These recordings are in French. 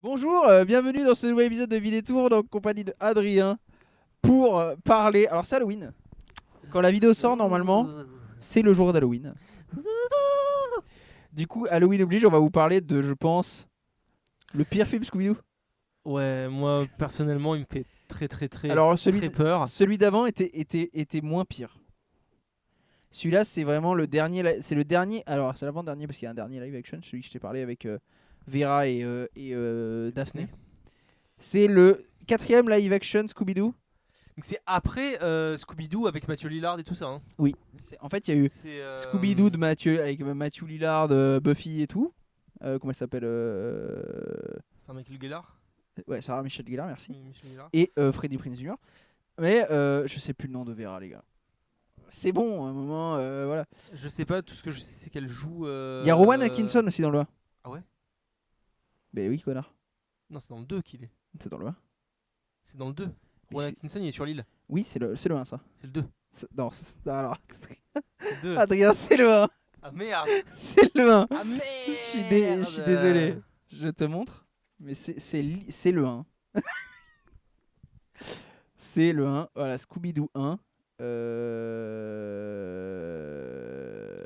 Bonjour, bienvenue dans ce nouvel épisode de Vidétour en compagnie de Adrien pour parler. Alors, c'est Halloween. Quand la vidéo sort, normalement, c'est le jour d'Halloween. Du coup, Halloween oblige, on va vous parler de, je pense, le pire film Scooby-Doo. Ouais, moi personnellement, il me fait très Alors, celui, très peur. celui d'avant était moins pire. Celui-là, c'est vraiment le dernier. C'est le dernier. Alors, c'est l'avant-dernier parce qu'il y a un dernier live action, celui que je t'ai parlé avec Vera et Daphné. C'est le quatrième live action Scooby-Doo. Donc c'est après Scooby-Doo avec Mathieu Lillard et tout ça. Hein. Oui. En fait, il y a eu C'est Scooby-Doo de Mathieu, avec Matthew Lillard, Buffy et tout. Comment elle s'appelle c'est un Michael Gellar. Ouais, Sarah Michelle Gellar, merci. Oui, Michel Gellar. Et Freddie Prinze Jr. Mais je sais plus le nom de Vera, les gars. C'est bon, à un moment, voilà. Je sais pas, tout ce que je sais c'est qu'elle joue. Il y a Rowan Atkinson aussi dans le 1. Ah ouais. Ben oui, connard. Non, c'est dans le 2 qu'il est. C'est dans le 1. C'est dans le 2. Mais Rowan c'est- Atkinson il est sur l'île. Oui, c'est le 1, ça. C'est le 2. Non, alors. C'est le 2. Adrien, c'est le 1. Ah merde. C'est le 1. Ah merde. Je suis désolé. Je te montre. Mais c'est le 1. C'est le 1. Voilà, Scooby-Doo 1.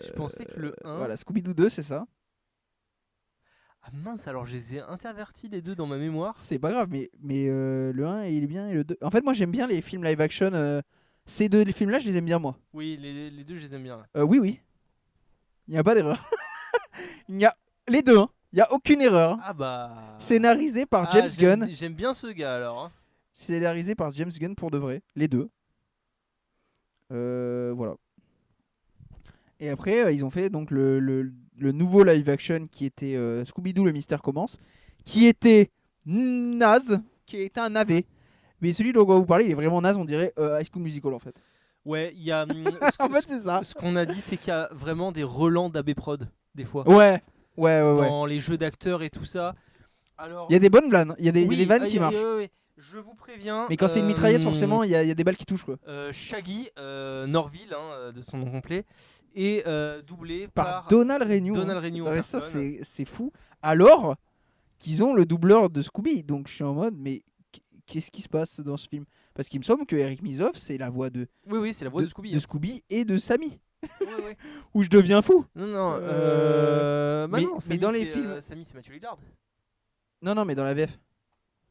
Je pensais que le 1. Voilà, Scooby-Doo 2, c'est ça. Ah mince, alors je les ai intervertis les deux dans ma mémoire. C'est pas grave, mais le 1, il est bien. Et le 2. En fait, moi, j'aime bien les films live action. Ces deux les films-là, je les aime bien, moi. Oui, les deux je les aime bien. Là. Oui, oui. Il n'y a pas d'erreur. Il y a les deux, hein. Il n'y a aucune erreur. Ah bah. Scénarisé par James Gunn. J'aime bien ce gars alors. Hein. Scénarisé par James Gunn pour de vrai. Les deux. Voilà. Et après, ils ont fait donc le nouveau live action qui était Scooby-Doo, le mystère commence, qui était naze, qui était un navet. Mais celui dont on va vous parler, il est vraiment naze, on dirait High School Musical en fait. Ouais, il y a. En fait, c'est ça. Ce qu'on a dit, c'est qu'il y a vraiment des relents d'AB Prod, des fois. Ouais, ouais. Dans les jeux d'acteurs et tout ça. Alors. Il y a des bonnes vannes, il y a des Oui, vannes qui marchent. oui. Je vous préviens. Mais quand c'est une mitraillette, forcément, il y a des balles qui touchent quoi. Shaggy, Norville, hein, de son nom complet, est doublé Par Donald Renew. Donald Renew en Ouais, ça, personne. c'est fou. Alors qu'ils ont le doubleur de Scooby. Donc je suis en mode, mais qu'est-ce qui se passe dans ce film? Parce qu'il me semble que Eric Mizoff, c'est la voix de Oui, c'est la voix de Scooby. de Scooby et de Sammy. Oui. Où je deviens fou. Non. Mais- non, mais Sammy, dans les c'est, films- Sammy, c'est Mathieu Lillard. Non, mais dans la VF.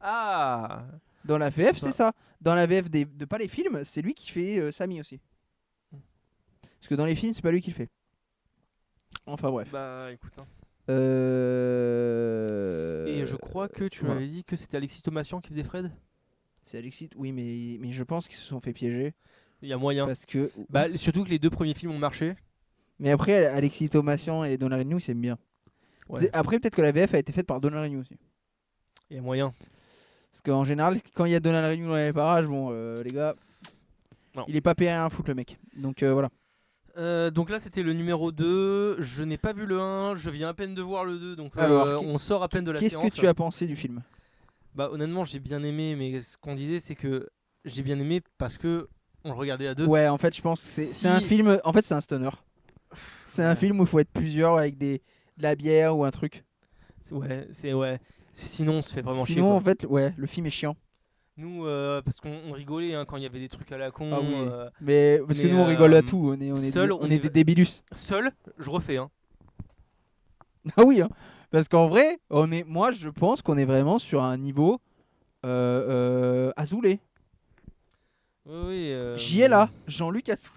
Ah. Dans la VF, c'est ça. Dans la VF de pas les films, c'est lui qui fait Sammy aussi. Parce que dans les films, c'est pas lui qui le fait. Enfin bref. Bah écoute. Hein. Euh... Et je crois que tu voilà. m'avais dit que c'était Alexis Thomasian qui faisait Fred. C'est Alexis. Oui, mais je pense qu'ils se sont fait piéger. Il y a moyen. Parce que. Bah surtout que les deux premiers films ont marché. Mais après, Alexis Thomasian et Donald Renew, ils s'aiment bien. Ouais. Après, peut-être que la VF a été faite par Donald Renew aussi. Il y a moyen. Parce qu'en général, quand il y a Donald Renew dans les parages, bon, les gars, Non. il est pas payé à un foot le mec. Donc voilà. Donc là c'était le numéro 2, je n'ai pas vu le 1, je viens à peine de voir le 2, donc Alors, on sort à peine de la Qu'est-ce séance. que tu as pensé du film? Bah honnêtement j'ai bien aimé, mais ce qu'on disait c'est que j'ai bien aimé parce que on le regardait à deux. Ouais, en fait, je pense que c'est un film. En fait, c'est un stoner. C'est un film où il faut être plusieurs avec de la bière ou un truc. Ouais. Sinon on se fait vraiment chier. Sinon, Quoi. en fait, ouais, le film est chiant. Nous, parce qu'on rigolait hein, quand il y avait des trucs à la con. Ah oui. Mais parce que mais, nous, on rigole à tout. On est seul, on est des débilus. Seul, je refais. Hein. Ah oui, hein. Parce qu'en vrai, moi, je pense qu'on est vraiment sur un niveau Azoulay. Oui. J'y ai là, Jean-Luc Azoulay.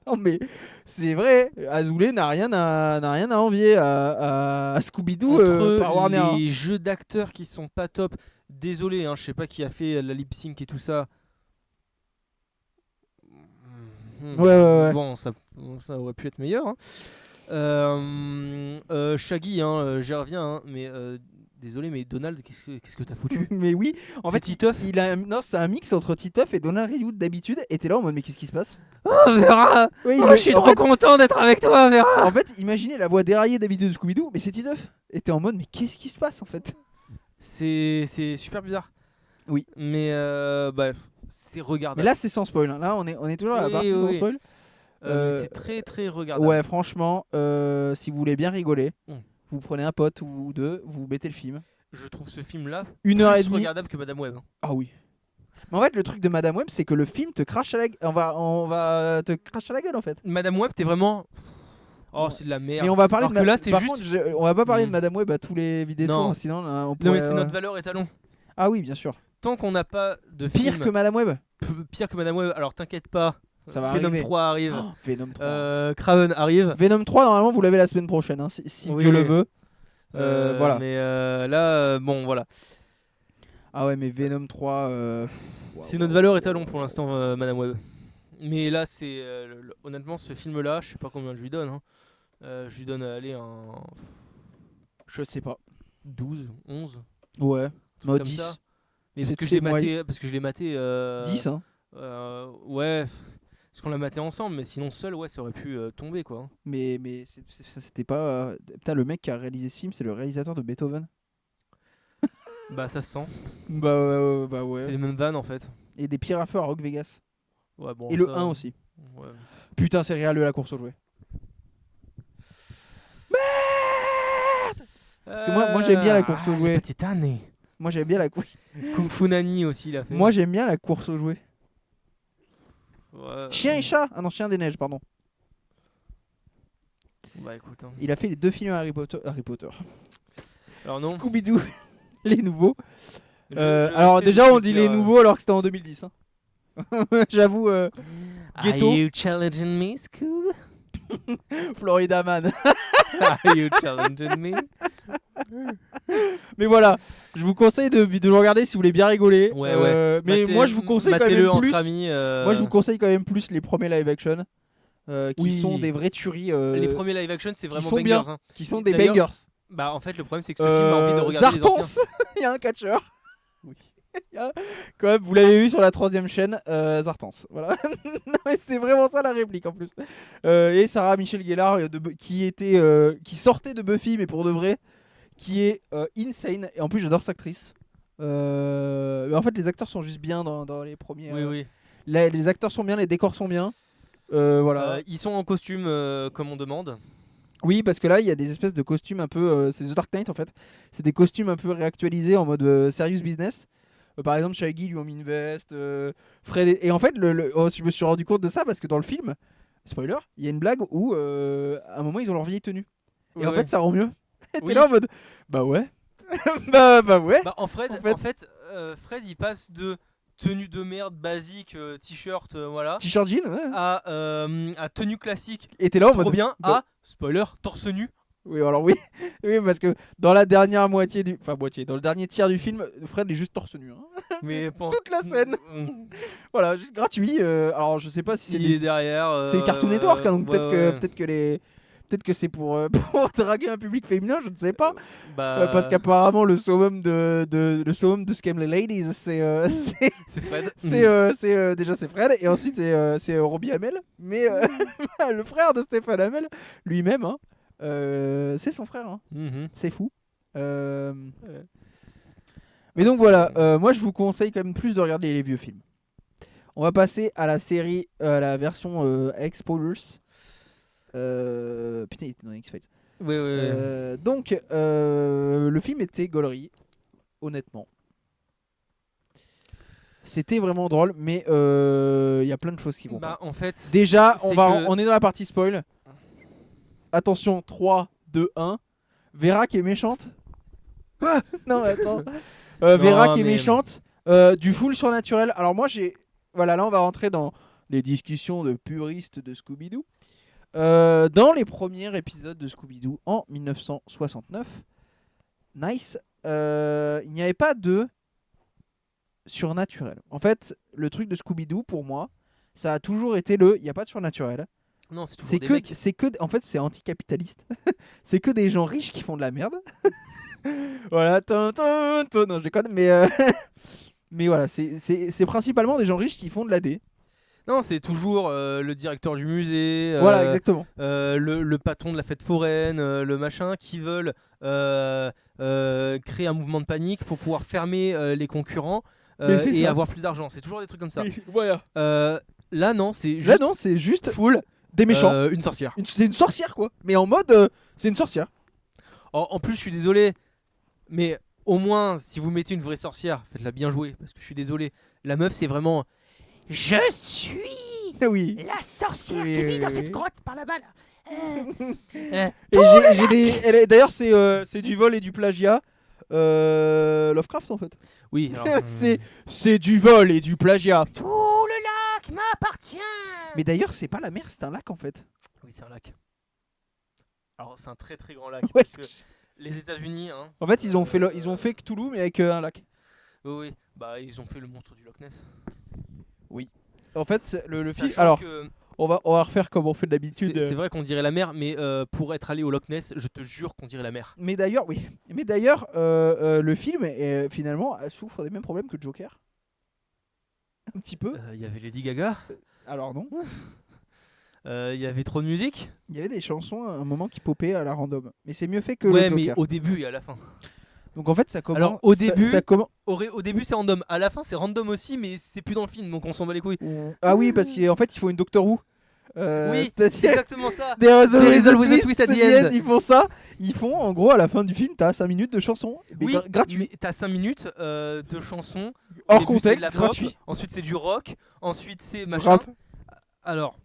Non mais c'est vrai, Azoulay n'a rien à envier à Scooby-Doo par Entre Warner. Hein. les jeux d'acteurs qui sont pas top, désolé, hein, je sais pas qui a fait la lip sync et tout ça. Ouais. Bon, ça aurait pu être meilleur. Hein. Shaggy, hein, j'y reviens, hein, mais désolé, mais Donald, qu'est-ce que t'as foutu? Mais oui, en C'est fait, Titeuf. non, c'est un mix entre Titeuf et Donald Renew d'habitude. Et t'es là en mode mais qu'est-ce qui se passe? Oh, Vera, Ouais, je suis trop content d'être avec toi, Vera. En fait, imaginez la voix déraillée d'habitude de Scooby-Doo, mais c'est Titeuf. Et t'es en mode mais qu'est-ce qui se passe en fait? C'est super bizarre. Oui. Mais bah, c'est regardable. Mais là c'est sans spoil. Hein. Là on est toujours à la Oui, partie sans oui. spoil. Mais c'est très très regardable. Ouais, franchement, si vous voulez bien rigoler, Mm. vous prenez un pote ou deux, vous mettez le film. je trouve ce film-là 1h30. plus regardable que Madame Web. Ah oui. Mais en fait, le truc de Madame Web, c'est que le film te crache à la gueule. On va te cracher à la gueule en fait. Madame Web, t'es vraiment. Oh, Ouais. c'est de la merde. Mais on va parler Alors de que là, c'est par juste. contre, on va pas parler de Mm. Madame Web à tous les vidéos, Non. sinon on Non, pourrait. mais c'est notre valeur étalon. Ah oui, bien sûr. Tant qu'on n'a pas de Pire film que Madame Web. pire que Madame Web, alors t'inquiète pas. Ça va Venom arriver. 3 arrive. Oh, Venom 3. Craven arrive. Venom 3, normalement, vous l'avez la semaine prochaine, hein, si Oui. Dieu le veut. Voilà. Mais là, bon, voilà. Ah ouais, mais Venom 3. C'est notre valeur étalon pour l'instant, Madame Web. Mais là, c'est. Honnêtement, ce film-là, je sais pas combien je lui donne. Hein. Je lui donne, allez, un. Je sais pas. 12, 11. Ouais. truc Moi, comme 10. ça. Mais C'est- parce que je c'est l'ai maté. Parce que je l'ai maté. 10, hein. Ouais. Parce qu'on l'a maté ensemble, mais sinon seul, ouais, ça aurait pu tomber, quoi. Mais c'était pas. Putain, le mec qui a réalisé ce film, c'est le réalisateur de Beethoven. Bah, ça se sent. Bah ouais. C'est les mêmes vannes, en fait. Et des pires à feu à Rock Vegas. Ouais, bon, Et le ça, 1 aussi. Ouais. Putain, c'est réel de la course aux jouets. Parce que moi, j'aime bien la course aux jouets. Petite année. Moi j'aime bien la Kung Fu Nani aussi, il a fait. Moi j'aime bien la course aux jouets. Ouais. Chien et chat. Ah non, Chien des neiges, pardon. Bah écoute. Hein. Il a fait les 2 films Harry Potter. Alors non. Scooby-Doo, les nouveaux. Je Alors sais déjà ce que on tu dit veux les dire, nouveaux alors que c'était en 2010. Hein. J'avoue, Ghetto. Are you challenging me, Scoob? Florida Man. Are you challenging me? Mais voilà, je vous conseille de le regarder si vous voulez bien rigoler. Ouais. Mais moi je vous conseille quand même entre plus. amis. Moi je vous conseille quand même plus les premiers live action. Qui Oui. sont des vraies tueries. Les premiers live action, c'est vraiment sont bangers. bien. Hein. Qui sont des D'ailleurs, bangers. Bah en fait, le problème c'est que ce film a envie de regarder les Zartans, anciens. il y a un catcheur. Oui. Quand même, vous l'avez vu sur la 3ème chaîne, Zartans. Voilà. Non, mais c'est vraiment ça la réplique en plus. Et Sarah Michelle Gellar qui sortait de Buffy mais pour de vrai, qui est insane. Et en plus j'adore cette actrice. Mais en fait les acteurs sont juste bien dans les premiers. Oui. Les acteurs sont bien, les décors sont bien. Voilà. Ils sont en costume comme on demande. Oui, parce que là, il y a des espèces de costumes un peu. C'est The Dark Knight en fait. C'est des costumes un peu réactualisés en mode serious business. Par exemple, Shaggy lui ont mis une veste. Fred. Et en fait, je me suis rendu compte de ça parce que dans le film, spoiler, il y a une blague où à un moment ils ont leur vieille tenue. Et en fait, ça rend mieux. Et t'es là en mode. Bah ouais. bah ouais. Bah, en fait, Fred il passe de tenue de merde basique, t-shirt, voilà, T-shirt jean, ouais. à tenue classique, Et t'es là en trop mode. bien, bah- à spoiler, torse nu. Oui, alors oui. Oui, parce que dans la dernière moitié du. Enfin, moitié. Dans le dernier tiers du film, Fred est juste torse nu. Hein. Mais Toute la scène. Voilà, juste gratuit. Alors, je sais pas si c'est il est derrière. C'est Cartoon Network, hein, donc ouais, peut-être que c'est pour draguer un public féminin, je ne sais pas. Bah, Parce qu'apparemment le summum de Scam les Ladies, c'est c'est Fred. déjà c'est Fred et ensuite c'est Robbie Amell, mais le frère de Stéphane Amell lui-même, hein, c'est son frère, hein. Mhm. C'est fou. Mais donc voilà, moi je vous conseille quand même plus de regarder les vieux films. On va passer à la série, à la version X-Spoilers. Putain, il était dans X-Files. Oui. Donc, le film était gaulerie, honnêtement. C'était vraiment drôle, mais il y a plein de choses qui vont pas. Bah, en fait, Déjà, c'est on est dans la partie spoil. Attention, 3, 2, 1. Vera qui est méchante. Non, attends. Vera qui est méchante. Du full surnaturel. Alors moi, voilà, là on va rentrer dans les discussions de puristes de Scooby-Doo. Dans les premiers épisodes de Scooby-Doo en 1969, nice, il n'y avait pas de surnaturel. En fait, le truc de Scooby-Doo pour moi, ça a toujours été il n'y a pas de surnaturel. Non, c'est toujours C'est des que, mecs. en fait, c'est anticapitaliste. C'est que des gens riches qui font de la merde. Voilà, non, je déconne, mais mais voilà, c'est principalement des gens riches qui font de l'AD. Non, c'est toujours le directeur du musée. Voilà, exactement. Le patron de la fête foraine, le machin, qui veulent créer un mouvement de panique pour pouvoir fermer les concurrents et ça. avoir plus d'argent. C'est toujours des trucs comme ça. Oui, voilà. Là, non, c'est Là, juste non, c'est juste full des méchants. une sorcière. C'est une sorcière, quoi. Mais en mode, c'est une sorcière. En plus, je suis désolé, mais au moins, si vous mettez une vraie sorcière, faites-la bien jouer, parce que je suis désolé. La meuf, c'est vraiment. Je suis Oui. la sorcière Oui, qui oui, vit dans oui. cette grotte par là-bas. Et j'ai d'ailleurs, c'est du vol et du plagiat. Lovecraft en fait. Oui, alors. C'est du vol et du plagiat. Tout le lac m'appartient. Mais d'ailleurs, c'est pas la mer, c'est un lac en fait. Oui, c'est un lac. Alors, c'est un très très grand lac. Ouais, parce que les États-Unis, hein. En fait, ils ont fait Cthulhu mais avec un lac. Oui, oui. Bah, ils ont fait le monstre du Loch Ness. En fait, le film. Sachant Alors, que on va refaire comme on fait d'habitude. c'est vrai qu'on dirait la mer, mais pour être allé au Loch Ness, je te jure qu'on dirait la mer. Mais d'ailleurs, oui. Mais d'ailleurs, le film finalement souffre des mêmes problèmes que Joker. Un petit peu. Il y avait Lady Gaga, Alors non. il y avait trop de musique. Il y avait des chansons à un moment qui popaient à la random. Mais c'est mieux fait que Ouais, le mais Joker. au début et à la fin. Donc en fait, ça commence. Alors, au début- ça commence. Au début, c'est random. À la fin, c'est random aussi, mais c'est plus dans le film, donc on s'en bat les couilles. Ah oui, parce qu'en fait, il faut une Doctor Who. Oui, c'est-à-dire- c'est exactement ça. There is There is always always a twist at the end. Ils font ça. Ils font, en gros, à la fin du film, t'as 5 minutes de chansons. Mais Oui, gratuit. mais t'as 5 minutes de chansons. Au Hors début, c'est de contexte, la pop, gratuit. Ensuite, c'est du rock. Ensuite, c'est machin. Rap. Alors,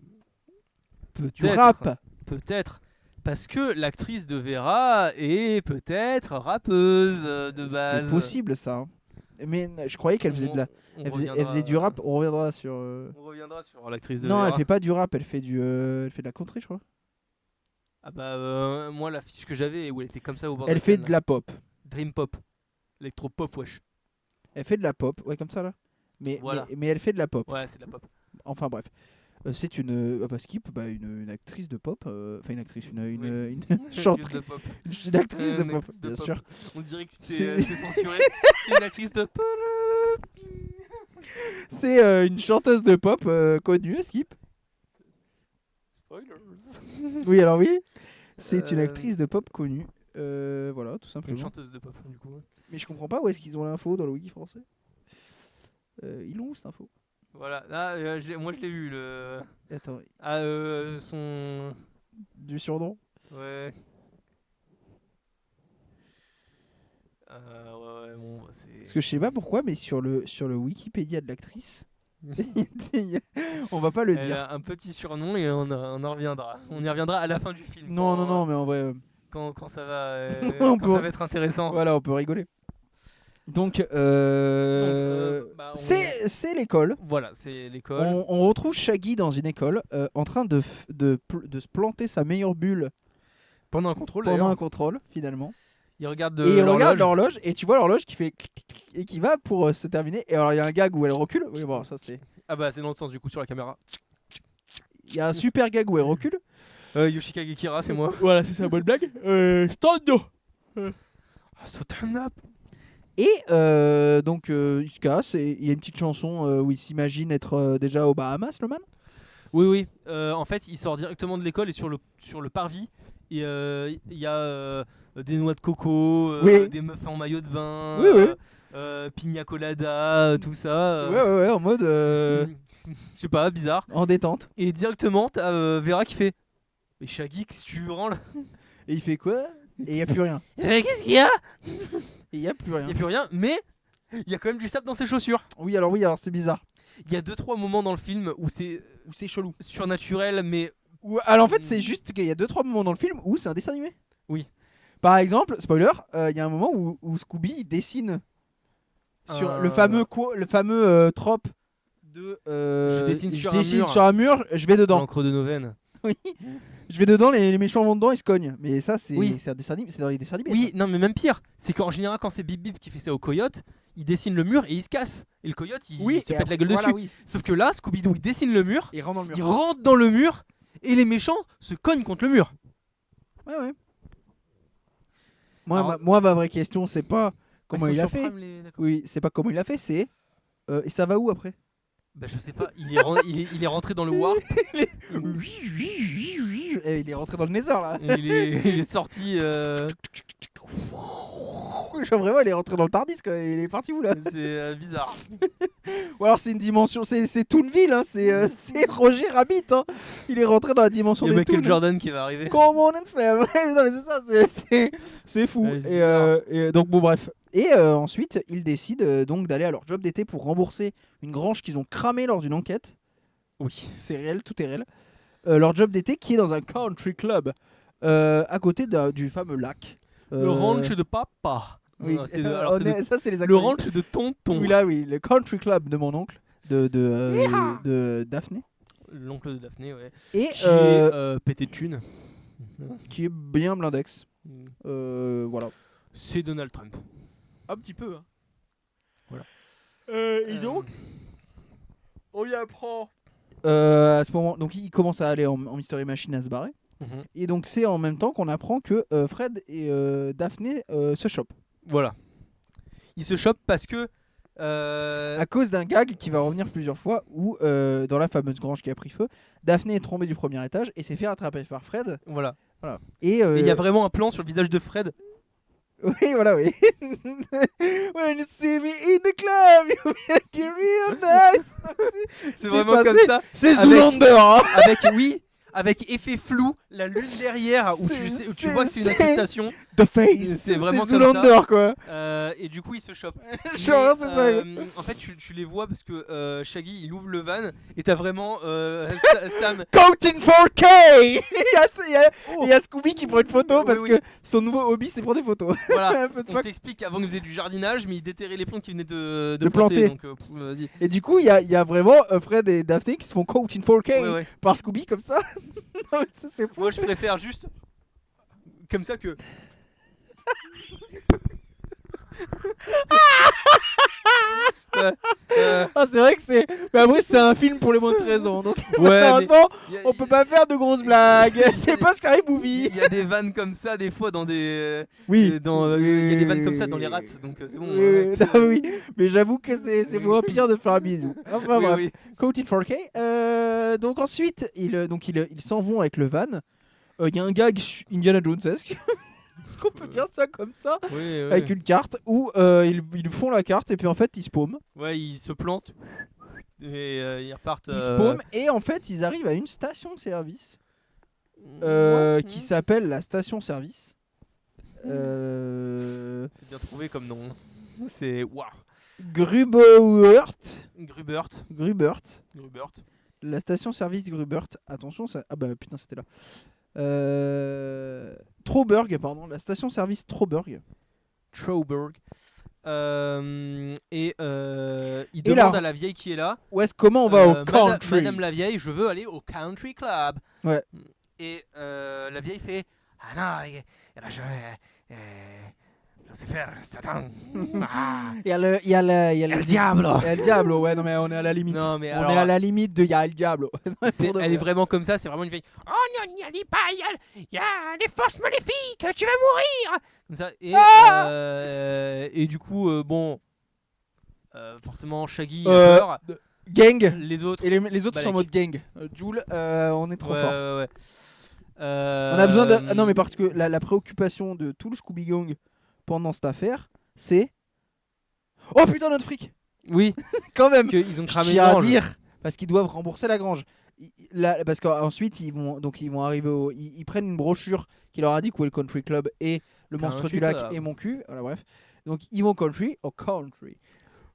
Du peut-être. rap. Peut-être. Parce que l'actrice de Vera est peut-être rappeuse de base. C'est possible ça. hein. Mais je croyais qu'elle faisait de la. On Elle reviendra- faisait du rap. On reviendra sur. On reviendra sur l'actrice de Non, Vera. elle fait pas du rap. Elle fait elle fait de la country, je crois. Ah bah moi la fiche que j'avais où elle était comme ça au bord Elle de fait scène, de la pop. Dream Pop. Electro Pop wesh. Elle fait de la pop. Ouais, comme ça là. Voilà. Mais elle fait de la pop. Ouais, c'est de la pop. Enfin bref. C'est une. Skip, une actrice de pop. Enfin, une actrice. Une chanteuse. de pop. Une actrice de Une pop, actrice de bien pop. sûr. On dirait que C'est- t'es censuré. C'est une actrice de pop. C'est une chanteuse de pop connue, Skip. Spoilers. Oui, alors oui. C'est une Euh, actrice de pop connue. Voilà, tout Une simplement. chanteuse de pop du coup. Mais je comprends pas où est-ce qu'ils ont l'info dans le wiki français. Ils l'ont où cette info? Voilà. Moi je l'ai vu le. Attends, Ah son. du surnom? Ouais. Ouais, bon, c'est. Parce que je sais pas pourquoi, mais sur le Wikipédia de l'actrice, on va pas le Elle dire. a un petit surnom et on en reviendra. On y reviendra à la fin du film. Non, quand- non, non, mais en vrai, Quand ça va, On quand peut- ça va être intéressant. voilà, on peut rigoler. Donc, Bah, c'est l'école. Voilà, c'est l'école. On retrouve Shaggy dans une école en train de se planter sa meilleure bulle Pendant un contrôle, pendant d'ailleurs. un contrôle, finalement. Il regarde Et il regarde l'horloge. l'horloge et tu vois l'horloge qui fait clic, clic, clic, et qui va pour se terminer. Et alors il y a un gag où elle recule. Oui, bon, ça c'est. Ah bah c'est dans le sens du coup sur la caméra. Il y a un super gag où elle recule. Yoshikage Kira, c'est moi. Voilà, c'est ça, bonne blague. Stand up. Ah, Stand up. Et donc il se casse et il y a une petite chanson où il s'imagine être déjà aux Bahamas, le man. Oui, oui. En fait, il sort directement de l'école et sur le parvis, il y a des noix de coco, Oui. des meufs en maillot de bain, Oui, oui. pina colada, tout ça. Ouais, en mode Je sais pas, bizarre. en détente. Et directement, t'as Vera qui fait mais Shaggy, qu'est-ce que tu branles? Et il fait quoi? Et il y a plus rien. Qu'est-ce qu'il y a? Et il y a plus rien. Il y a plus rien, mais il y a quand même du sable dans ses chaussures. Oui, alors c'est bizarre. Il y a 2-3 moments dans le film où c'est Ou c'est chelou. surnaturel, mais Alors en fait, c'est juste qu'il y a 2-3 moments dans le film où c'est un dessin animé. Oui. Par exemple, spoiler, il y a un moment où Scooby il dessine sur le fameux trope de Je dessine sur sur un mur, je vais dedans. l'encre de nos veines. Oui. Je vais dedans, les méchants vont dedans, ils se cognent. Mais ça, c'est Oui. un dessin animé, c'est dans les dessins animés. Oui, ça. non, mais même pire, c'est qu'en général, quand c'est Bip Bip qui fait ça au coyote, il dessine le mur et il se casse. Et le coyote, il Oui, se et pète la gueule voilà, dessus. oui. Sauf que là, Scooby-Doo, il dessine le mur, Il rentre dans le il mur. rentre dans le mur et les méchants se cognent contre le mur. Ouais. Moi, Alors- ma vraie question, c'est pas comment Ils il sont a sur fait. Prime, d'accord. Oui, c'est pas comment il a fait, c'est. Et ça va où après? Bah, je sais pas, il est rentré dans le warp, Et il est rentré dans le Nether là. il est sorti. Genre vraiment, il est rentré dans le Tardis quoi. Il est parti où là? C'est bizarre. Ou alors c'est une dimension, c'est Toonville, hein. C'est Roger Rabbit. Hein. Il est rentré dans la dimension Il y a des Michael Toons. Jordan qui va arriver. Come on and slam. Non mais c'est ça, c'est fou. Ouais, c'est Et donc bon bref. Et ensuite, ils décident donc d'aller à leur job d'été pour rembourser une grange qu'ils ont cramée lors d'une enquête. Oui. C'est réel, tout est réel. Leur job d'été qui est dans un country club à côté du fameux lac. Le ranch de papa. Oui, Ah, c'est ça c'est les le acteurs. ranch de tonton. Oui, là, oui, le country club de mon oncle, de Daphné. L'oncle de Daphné, ouais. Et Qui est pété de thunes. qui est bien blindex. Mm. Voilà. C'est Donald Trump. Un petit peu. Hein. Voilà. Et donc, on y apprend. À ce moment, donc il commence à aller en Mystery Machine à se barrer. Mhm. Et donc c'est en même temps qu'on apprend que Fred et Daphné se chopent. Voilà. Il se chope parce que. À cause d'un gag qui va revenir plusieurs fois où, dans la fameuse grange qui a pris feu, Daphné est tombée du premier étage et s'est fait rattraper par Fred. Voilà. Et il y a vraiment un plan sur le visage de Fred. Oui, voilà, oui. When you see me in the club, you make it real nice. C'est vraiment comme ça. C'est Avec- Zoolander, hein. Avec effet flou, la lune derrière où où tu vois que c'est une c'est- incrustation. The Face. C'est vraiment comme Zoolander, quoi. Et du coup, ils se chopent. Genre, Mais, c'est ça. en fait, tu les vois parce que Shaggy il ouvre le van et t'as vraiment Sam. Coaching 4K. Il y a Scooby qui prend une photo parce Oui. que son nouveau hobby c'est prendre des photos. Voilà. Un peu de On fuck. t'explique qu'avant ils faisaient du jardinage, mais ils déterraient les plantes qui venaient de De planter. Donc, vas-y. Et du coup, il y a vraiment Fred et Daphné qui se font coach in 4K Ouais. par Scooby comme ça. Non, mais ça, c'est fou. Moi, je préfère juste comme ça que. Ah, c'est vrai que c'est. Mais après, c'est un film pour les moins de 13 ans. Donc, Ouais, malheureusement, y a- on peut pas faire de grosses blagues. C'est pas Scary Movie. Il y a des vannes comme ça des fois dans des. Oui. Il y a des vannes comme ça dans les rats, donc c'est bon. Oui, non, oui. Mais j'avoue que c'est moins pire de faire un bisou. Enfin, bref. oui. Coach in 4K. Donc ensuite, ils s'en vont avec le van. Il y a un gag Indiana Jones-esque. Est-ce qu'on peut dire ça comme ça? Oui, Avec une carte où ils font la carte et puis en fait ils spaument. Ouais, ils se plantent et ils repartent. Ils spaument et en fait ils arrivent à une station-service Ouais. qui s'appelle la station-service. C'est bien trouvé comme nom. C'est waouh. Grubert. Grubert. La station-service Grubert. Attention, ça. Ah bah putain, c'était là. Troberg, pardon. La station-service Troberg. Troberg. Il Et demande là- à la vieille qui est là. Comment on va au country? Madame la vieille, je veux aller au country club. Ouais. Et la vieille fait ah non, je sais faire Satan. Ah, Il y a le El Diablo. Il y a le Diablo, ouais, non mais on est à la limite. Non, mais on alors- est à la limite de il y a le Diablo. Elle est vraiment comme ça, c'est vraiment une vieille. Oh non, n'y allez pas, il y a des forces maléfiques, tu vas mourir. Comme ça. Et du coup, forcément, Shaggy il a peur. Gang. Les autres. Et les autres sont en mode Balek. gang. Joule, on est trop fort. Ouais. On a besoin de. Ah non, mais parce que la préoccupation de tout le Scooby Gang pendant cette affaire, c'est. Oh putain, notre fric! Oui, Quand même! parce qu'ils ont Je cramé une tiens à grange. dire, parce qu'ils doivent rembourser la grange. Parce qu'ensuite, ils vont arriver ils prennent une brochure qui leur indique où est le country club et le monstre Country du lac club. et mon cul. Voilà, bref. Donc, ils vont au country.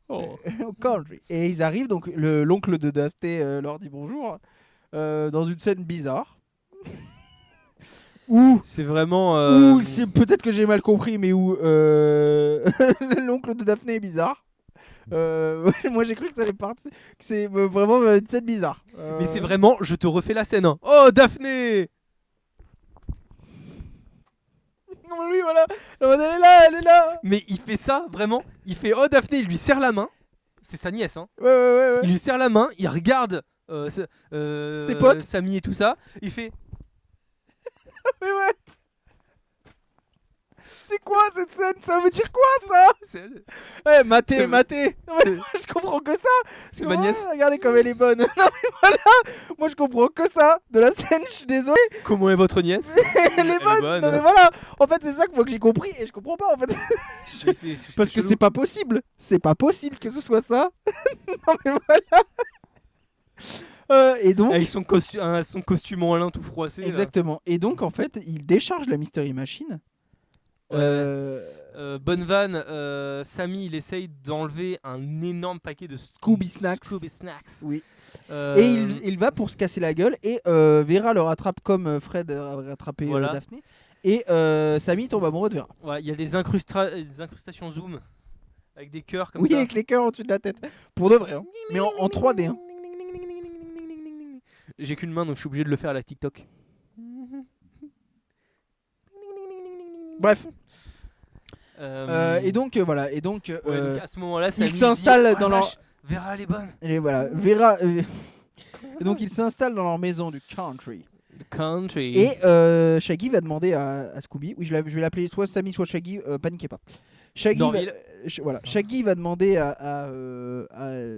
Oh. Au country. Et ils arrivent, donc l'oncle de Daphné leur dit bonjour, dans une scène bizarre. Où C'est vraiment. ou c'est peut-être que j'ai mal compris, mais où l'oncle de Daphné est bizarre. Moi j'ai cru que ça allait partir, que c'est vraiment une scène bizarre. Mais c'est vraiment, je te refais la scène. Hein. Oh Daphné. Non mais oui voilà, elle est là. Mais il fait ça vraiment. Il fait oh Daphné, il lui serre la main. C'est sa nièce. Hein. Ouais. Il lui serre la main, il regarde Ses potes. Samy et tout ça. Il fait Mais ouais. C'est quoi cette scène? Ça veut dire quoi ça? c'est Ouais, maté. C'est- Non, mais c'est- je comprends que ça. c'est ma nièce. Regardez comme elle est bonne. Non mais voilà, moi je comprends que ça de la scène. Je suis désolé. Comment est votre nièce? Elle est bonne. Non mais voilà. En fait c'est ça que moi que j'ai compris et je comprends pas en fait. Parce que c'est pas possible. C'est pas possible que ce soit ça. Non mais voilà. Et donc. Avec son costume en lin tout froissé. là. Exactement. Et donc en fait, il décharge la Mystery Machine Bonne vanne, Samy il essaye d'enlever un énorme paquet de Scooby Snacks. Oui. Euh, Et il va pour se casser la gueule et Vera le rattrape comme Fred a rattrapé Voilà. Daphné. Et Samy tombe amoureux de Vera. Ouais, il y a des incrustations zoom avec des cœurs comme Oui, ça. avec les cœurs au-dessus de la tête. Pour de vrai. Hein. Mais en 3D. Hein. J'ai qu'une main donc je suis obligé de le faire à la TikTok. Bref. Euh, Et donc voilà. Et donc, ouais, donc à ce moment-là, ils Samy se dit, s'installent oh, dans la leur. vache, Vera elle est bonne. Et voilà. Vera. Et donc ils s'installent dans leur maison du country. The country. Et Shaggy va demander à Scooby. Oui, je vais l'appeler soit Sammy soit Shaggy. Paniquez pas. Shaggy va, Dorville. voilà. Shaggy va demander à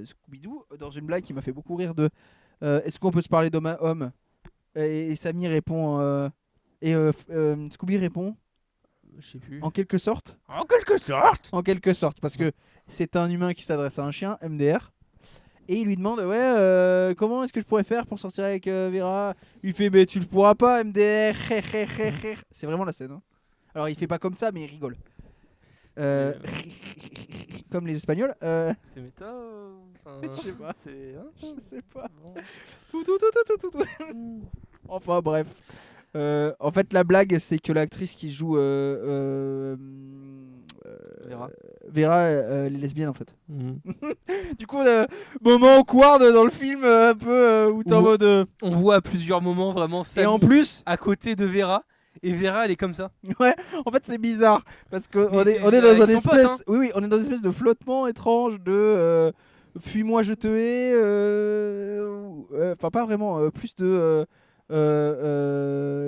Scooby-Doo dans une blague qui m'a fait beaucoup rire de est-ce qu'on peut se parler d'homme à homme et Sammy répond Scooby répond Je sais plus. en quelque sorte. En quelque sorte. En quelque sorte, parce que c'est un humain qui s'adresse à un chien, MDR. Et il lui demande comment est-ce que je pourrais faire pour sortir avec Vera. Il fait mais tu le pourras pas MDR. C'est vraiment la scène. Hein. Alors il fait pas comme ça mais il rigole. Comme les Espagnols. C'est méta. Je sais pas. C'est. Hein Je sais pas. Bon. Tout. Enfin bref. En fait la blague c'est que l'actrice qui joue Vera. Vera elle est lesbienne en fait. Mhm. Du coup moment awkward dans le film un peu où t'es en Où- mode On voit à plusieurs moments vraiment et en Samy plus à côté de Vera. Et Vera elle est comme ça. ouais en fait c'est bizarre parce que Mais on c'est est dans avec un son espèce pote, hein. oui on est dans une espèce de flottement étrange de fuis-moi je te hais enfin pas vraiment plus de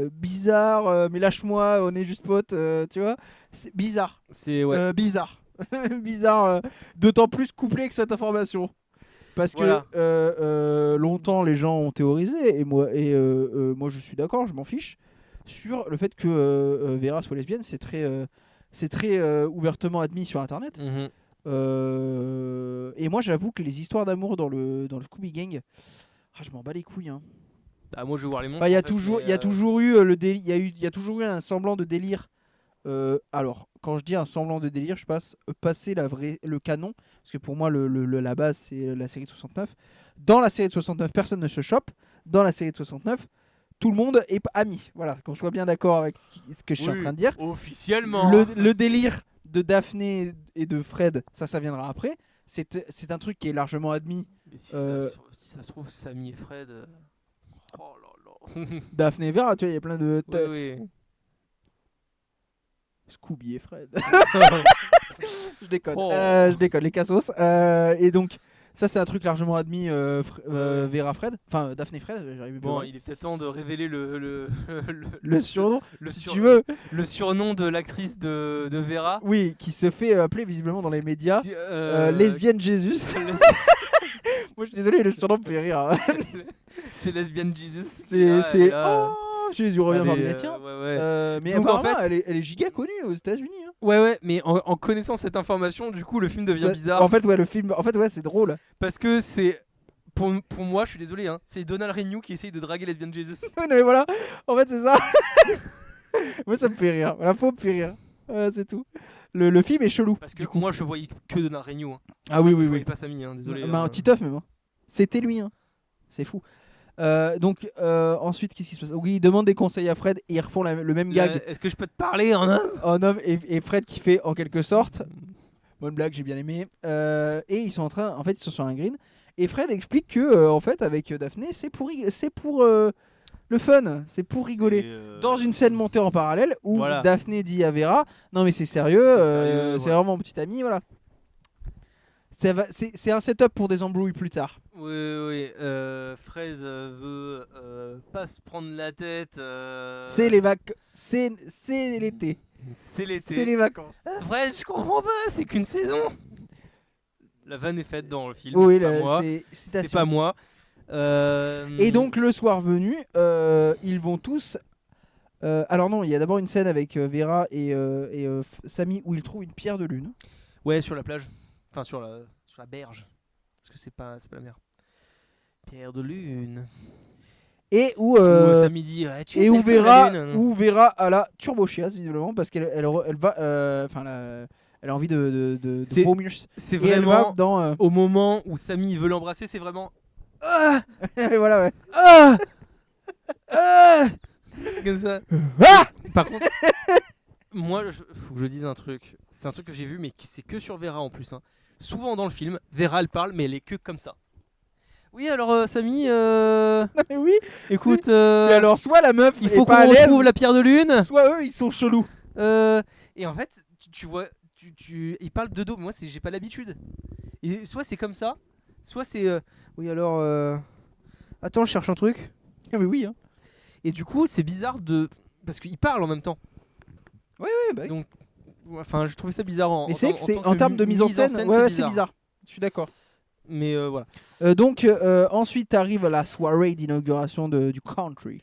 bizarre mais lâche-moi on est juste potes tu vois c'est bizarre C'est ouais. bizarre bizarre d'autant plus couplé que cette information parce Voilà. que longtemps les gens ont théorisé et moi je suis d'accord je m'en fiche sur le fait que Vera soit lesbienne c'est très ouvertement admis sur internet. Mhm. Et moi j'avoue que les histoires d'amour dans le Scooby Gang je m'en bats les couilles hein. Ah, moi je veux voir les montres. Enfin, il y a en fait, toujours, mais, il y a toujours eu le délire, il y a toujours eu un semblant de délire. Alors, quand je dis un semblant de délire, je passe passer le canon, parce que pour moi la base c'est la série de 69. Dans la série de 69, personne ne se chope. Dans la série de 69, tout le monde est ami. Voilà, qu'on soit bien d'accord avec ce que je suis en Oui, train de dire. officiellement. Le délire de Daphné et de Fred, ça viendra après. C'est un truc qui est largement admis. Mais si, si ça se trouve, Samy et Fred. Oh là là. Daphné et Vera, tu vois, il y a plein de Oui. Scooby et Fred. Je déconne. Oh. Je déconne, les cassos. Et donc, ça, c'est un truc largement admis Vera Fred. Enfin, Daphné Fred, j'arrive Bon, plus. il est peut-être temps de révéler Le surnom, si tu veux. Le surnom de l'actrice de Vera. Oui, qui se fait appeler visiblement dans les médias Qui- Lesbienne Jésus. Moi, je suis désolé, le surnom me fait rire. Hein. C'est Lesbienne Jesus. C'est oh, Jésus revient parmi les tiens. Ouais. Mais Donc, en apparemment, fait- elle est giga connue aux États-Unis. Hein. Ouais, mais en connaissant cette information, du coup, le film devient Ça- bizarre. En fait, ouais, le film. En fait, ouais, c'est drôle. Parce que c'est. Pour moi, je suis désolé, hein, c'est Donald Renew qui essaye de draguer Lesbienne Jesus. Ouais, non, mais voilà. En fait, c'est ça. Moi, ça me fait rire. La faux me fait rire. Voilà, c'est tout. Le film est chelou. Parce que moi, je voyais que Donald Renew. Hein. Ah oui, Je oui, voyais oui. pas Samy, hein, désolé. Mais un Titeuf même. Hein. C'était lui. Hein. C'est fou. Donc ensuite, qu'est-ce qui se passe? Oui, il demande des conseils à Fred et ils refont le même gag Est-ce que je peux te parler en homme? en homme et Fred qui fait en quelque sorte. Bonne blague, j'ai bien aimé. Et ils sont en train, en fait, ils sont sur un green. Et Fred explique que en fait, avec Daphné, c'est pour le fun, c'est pour rigoler. Dans une scène montée en parallèle où Voilà. Daphné dit à Vera, non mais c'est sérieux, C'est sérieux, c'est voilà. vraiment mon petit ami, voilà. C'est un setup pour des embrouilles plus tard. Oui. Fraise veut pas se prendre la tête. C'est l'été. C'est l'été. C'est les vacances. Fraise, je comprends pas, c'est qu'une saison. La vanne est faite dans le film. Oui, c'est pas moi. c'est C'est citation. pas moi. Et donc le soir venu, ils vont tous. Alors non, il y a d'abord une scène avec Vera et Samy où ils trouvent une pierre de lune. Ouais, sur la plage. Enfin, sur la berge. Parce que c'est pas la mer. Pierre de lune. Et où, Samy dit tu es et où belle comme la Vera, lune. où Vera a la turbo-chiasse visiblement parce qu'elle va, elle a envie de C'est- vomir. C'est Et elle va vraiment dans. au moment où Samy veut l'embrasser, c'est vraiment ah Et voilà, ouais. ah ah comme ça. Ah Par contre, moi, faut que je dise un truc. C'est un truc que j'ai vu, mais c'est que sur Vera en plus. Hein. Souvent dans le film, Vera elle parle, mais elle est que comme ça. Oui, alors Samy, Non, mais oui. écoute, Mais alors, soit la meuf il est faut pas qu'on à l'aise, retrouve la pierre de lune. soit eux ils sont chelous. Et en fait, tu vois, il parle de dos. Moi, j'ai pas l'habitude. Et soit c'est comme ça, soit c'est oui alors attends, je cherche un truc. Ah, mais oui, hein. Et du coup, c'est bizarre parce qu'il parle en même temps. Ouais, bah oui. Donc, enfin, je trouvais ça bizarre Mais c'est que c'est tant en que termes de mise en scène, ouais, c'est bizarre. Je suis d'accord. Mais voilà. Donc ensuite arrive la soirée d'inauguration du country.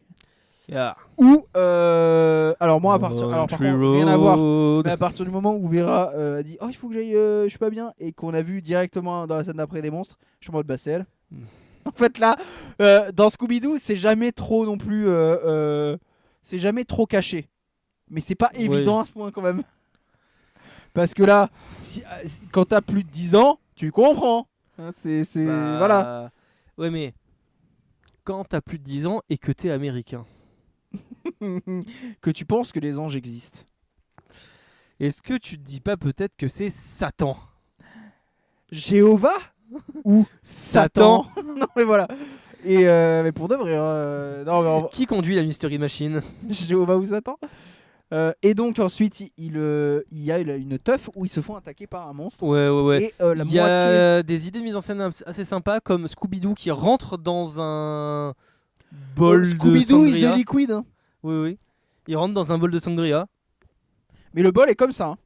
Yeah. Où alors moi à partir alors par Country contre rien à voir. road. Mais à partir du moment où Vera a dit oh il faut que j'aille je suis pas bien et qu'on a vu directement dans la scène d'après des monstres, je suis en mode bah c'est elle. En fait là dans Scooby-Doo c'est jamais trop non plus c'est jamais trop caché. Mais c'est pas évident à ce point quand même. Parce que là quand t'as plus de 10 ans tu comprends. Hein, c'est Bah, voilà. Ouais, mais quand t'as plus de 10 ans et que t'es américain, Que tu penses que les anges existent. est-ce que tu te dis pas peut-être que c'est Satan? Jéhovah ou Satan. Non mais voilà. Et mais pour de vrai, non mais Qui conduit la Mystery Machine? Jéhovah ou Satan. Et donc ensuite il y a une teuf où ils se font attaquer par un monstre. Ouais. Et la Il moitié. y a des idées de mise en scène assez sympas comme Scooby-Doo qui rentre dans un bol de Scooby-Doo is sangria. the liquid. Hein. Oui. Il rentre dans un bol de sangria. Mais le bol est comme ça. Hein.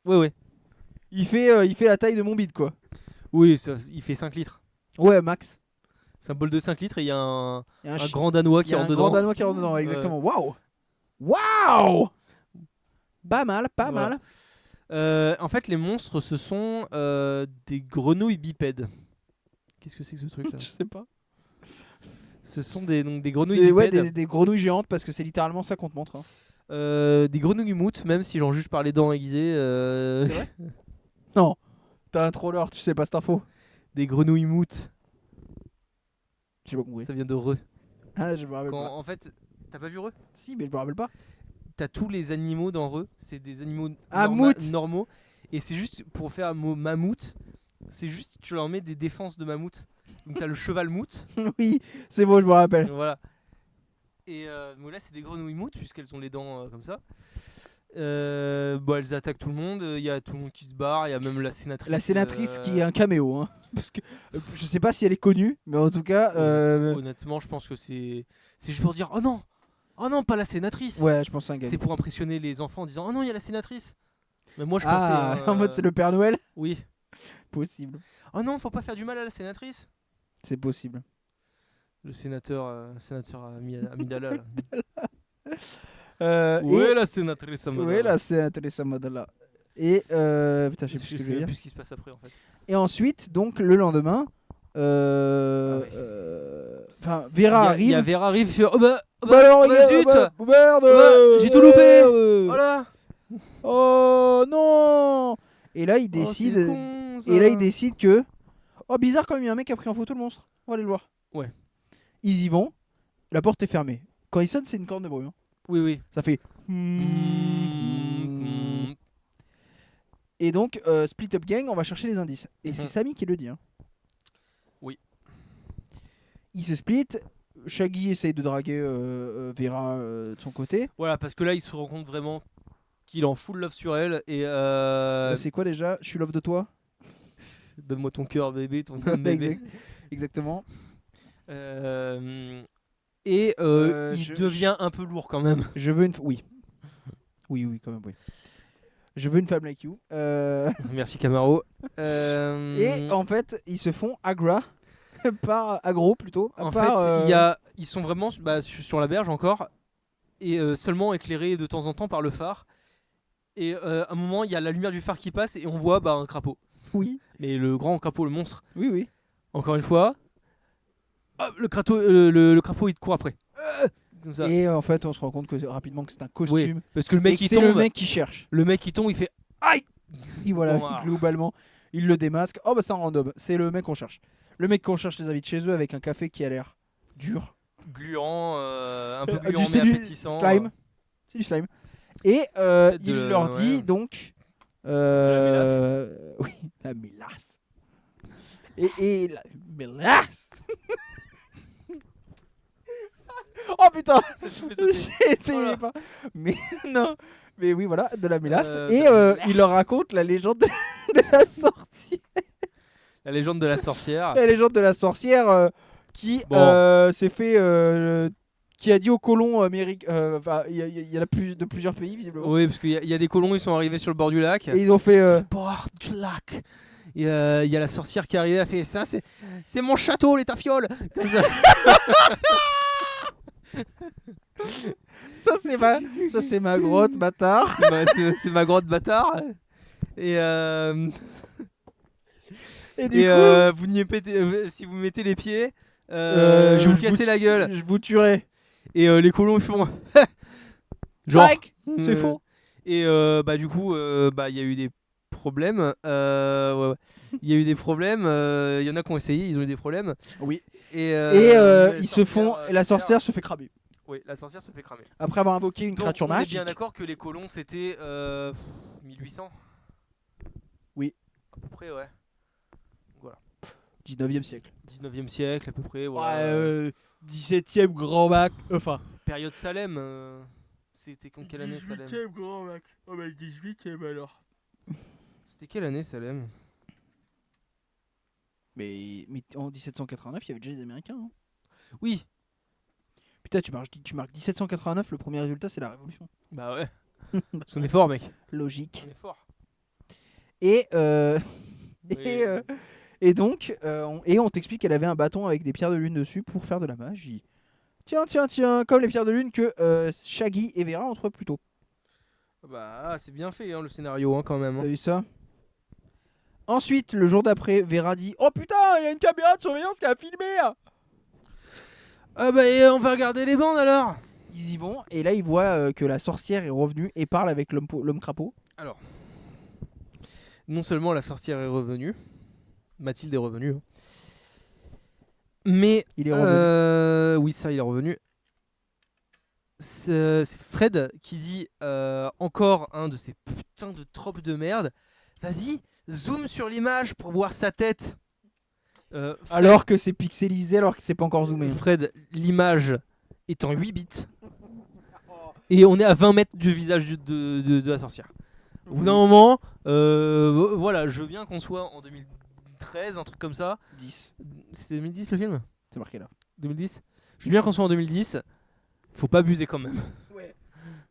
Ouais. Il fait la taille de mon bide quoi. Oui, il fait 5 litres. Ouais max. C'est un bol de 5 litres et il y a un Un grand Danois qui rentre dedans. grand danois qui rentre dedans, exactement. Waouh. Waouh. Pas mal, pas Voilà. mal. En fait, les monstres, ce sont des grenouilles bipèdes. Qu'est-ce que c'est que ce truc là? Je sais pas. Ce sont des grenouilles Ouais, bipèdes. des grenouilles géantes parce que c'est littéralement ça qu'on te montre. Hein. Des grenouilles moutes, même si j'en juge par les dents aiguisées. C'est vrai? Non, t'as un troller, tu sais pas cette info. Des grenouilles moutes, J'ai pas compris. ça vient de re. Ah, je me rappelle Quand, pas. en fait, t'as pas vu re? Si, mais je me rappelle pas. T'as tous les animaux dans re. C'est des animaux Mammouth. normaux. Et c'est juste pour faire un mot mammouth. C'est juste, tu leur mets des défenses de mammouth. Donc t'as le cheval mout. Oui, c'est bon, je me rappelle. Voilà. Et bon, là, c'est des grenouilles moutes, puisqu'elles ont les dents comme ça. Bon, elles attaquent tout le monde. Il y a tout le monde qui se barre. Il y a même la sénatrice. La sénatrice qui est un caméo. Hein. Parce que je sais pas si elle est connue, mais en tout cas. Honnêtement, je pense que c'est juste pour dire oh non, pas la sénatrice. Ouais, je pense que c'est un gars. C'est pour impressionner les enfants en disant oh non, il y a la sénatrice. Mais moi, je Ah, pensais. en mode c'est le Père Noël. Oui. Possible. Oh non, faut pas faire du mal à la sénatrice. C'est possible. Le sénateur Amidala. Et... La sénatrice Amidala. Ouais, là, c'est intéressant, Madala. Et putain, je sais plus ce que je veux sais dire. plus ce qui se passe après en fait. Et ensuite, donc le lendemain, enfin, Vera arrive. Il y a Vera arrive. Fait, oh bah alors, zut. merde, j'ai tout loupé. merde. Voilà. Oh non. Et là, il Oh, décide. c'est con, ça. Et là, il décide que. Oh, bizarre quand même, il y a un mec qui a pris en photo le monstre. On va aller le voir. Ouais. Ils y vont. La porte est fermée. Quand il sonne, c'est une corne de bruit. Hein. Oui. Ça fait. Et donc, Split Up Gang, on va chercher les indices. Et c'est Samy qui le dit. Hein. Oui. Il se split. Shaggy essaye de draguer Vera de son côté. Voilà, parce que là, il se rend compte vraiment qu'il est en full love sur elle. Et Bah, c'est quoi déjà? Je suis love de toi. donne-moi ton cœur, bébé, ton âme, bébé. Exactement. Il je- devient un peu lourd quand même. Je veux une. Oui. Oui, quand même, oui. Je veux une femme like you. Merci Camaro. Et en fait, ils se font aggro plutôt. En par, fait, ils sont vraiment sur la berge encore, et seulement éclairés de temps en temps par le phare. Et à un moment, il y a la lumière du phare qui passe et on voit un crapaud. Oui. Mais le grand crapaud, le monstre. Oui. Encore une fois, hop, le crapaud il te court après. Comme ça. Et en fait, on se rend compte que rapidement que c'est un Oui, costume. parce que le Et mec que il c'est tombe. le mec qui cherche. Le mec il tombe, il fait aïe. Et voilà, Bon, alors. globalement, il le démasque. Oh bah c'est un random. C'est le mec qu'on cherche. Le mec qu'on cherche les invités chez eux avec un café qui a l'air dur. Gluant, un peu gluant C'est mais du appétissant. slime. C'est du slime. Et peut-être il de leur dit ouais. donc. Oui, la mélasse. Et la mélasse. Oh putain, j'ai essayé Voilà. pas. Mais non. Mais oui, voilà, de la mélasse. Et de la mélasse. il leur raconte la légende de la sorcière. La légende de la sorcière. La légende de la sorcière qui Bon. s'est fait. Qui a dit aux colons américains. Enfin, il y en a de plusieurs pays, visiblement. Oui, parce qu'il y a des colons, ils sont arrivés sur le bord du lac. Et ils ont fait. Sur le bord du lac. Et il y a la sorcière qui est arrivée, elle a fait ça, c'est mon château, les tafioles. Comme ça. Ça, c'est ma grotte, bâtard. C'est ma grotte bâtard. Et, Et du coup. vous n'y pétez, si vous mettez les pieds, je vais vous casser la gueule. Je vous tuerai. Et les colons ils font. Genre. Psych, c'est faux. Et bah du coup, il y a eu des problèmes. Ouais. Il y a eu des problèmes. Il y en a qui ont essayé, ils ont eu des problèmes. Oui. Et, ils se font. Et la sorcière se fait cramer. Oui, la sorcière se fait cramer. Après avoir invoqué une Donc, créature on est magique. bien d'accord que les colons c'était 1800. Oui. À peu près, ouais. 19e siècle. 19e siècle à peu près. Ouais, Voilà. 17e grand bac. Enfin. Période Salem. C'était en quelle année Salem? 18e grand bac. Oh, bah, 18e alors. C'était quelle année Salem? Mais en 1789, il y avait déjà les Américains. Hein. Oui. Putain, tu marques 1789, le premier résultat, c'est la Révolution. Bah ouais. Parce qu'on est fort, mec. Logique. On est fort. Et, Oui. et donc, on t'explique qu'elle avait un bâton avec des pierres de lune dessus pour faire de la magie. Tiens, comme les pierres de lune que Shaggy et Vera ont trouvé plus tôt. Bah, c'est bien fait, hein, le scénario, hein, quand même. T'as Hein. vu ça? Ensuite, le jour d'après, Vera dit: oh putain, il y a une caméra de surveillance qui a filmé. Ah bah, on va regarder les bandes alors. Ils y vont, et là, ils voient que la sorcière est revenue et parle avec l'homme crapaud. Alors, non seulement la sorcière est revenue, Mathilde est revenue, hein, mais Il est revenu. oui, ça, il est revenu. C'est Fred qui dit encore un de ces putains de tropes de merde. Vas-y, zoom sur l'image pour voir sa tête. Fred, Alors que c'est pixelisé, alors que c'est pas encore zoomé. Fred, l'image est en 8 bits. Et on est à 20 mètres du visage de la sorcière. Au bout d'un moment, voilà, je veux bien qu'on soit en 2013, un truc comme ça. 10. C'était 2010 le film? C'est marqué là. 2010. Je veux bien qu'on soit en 2010. Faut pas abuser quand même. Ouais.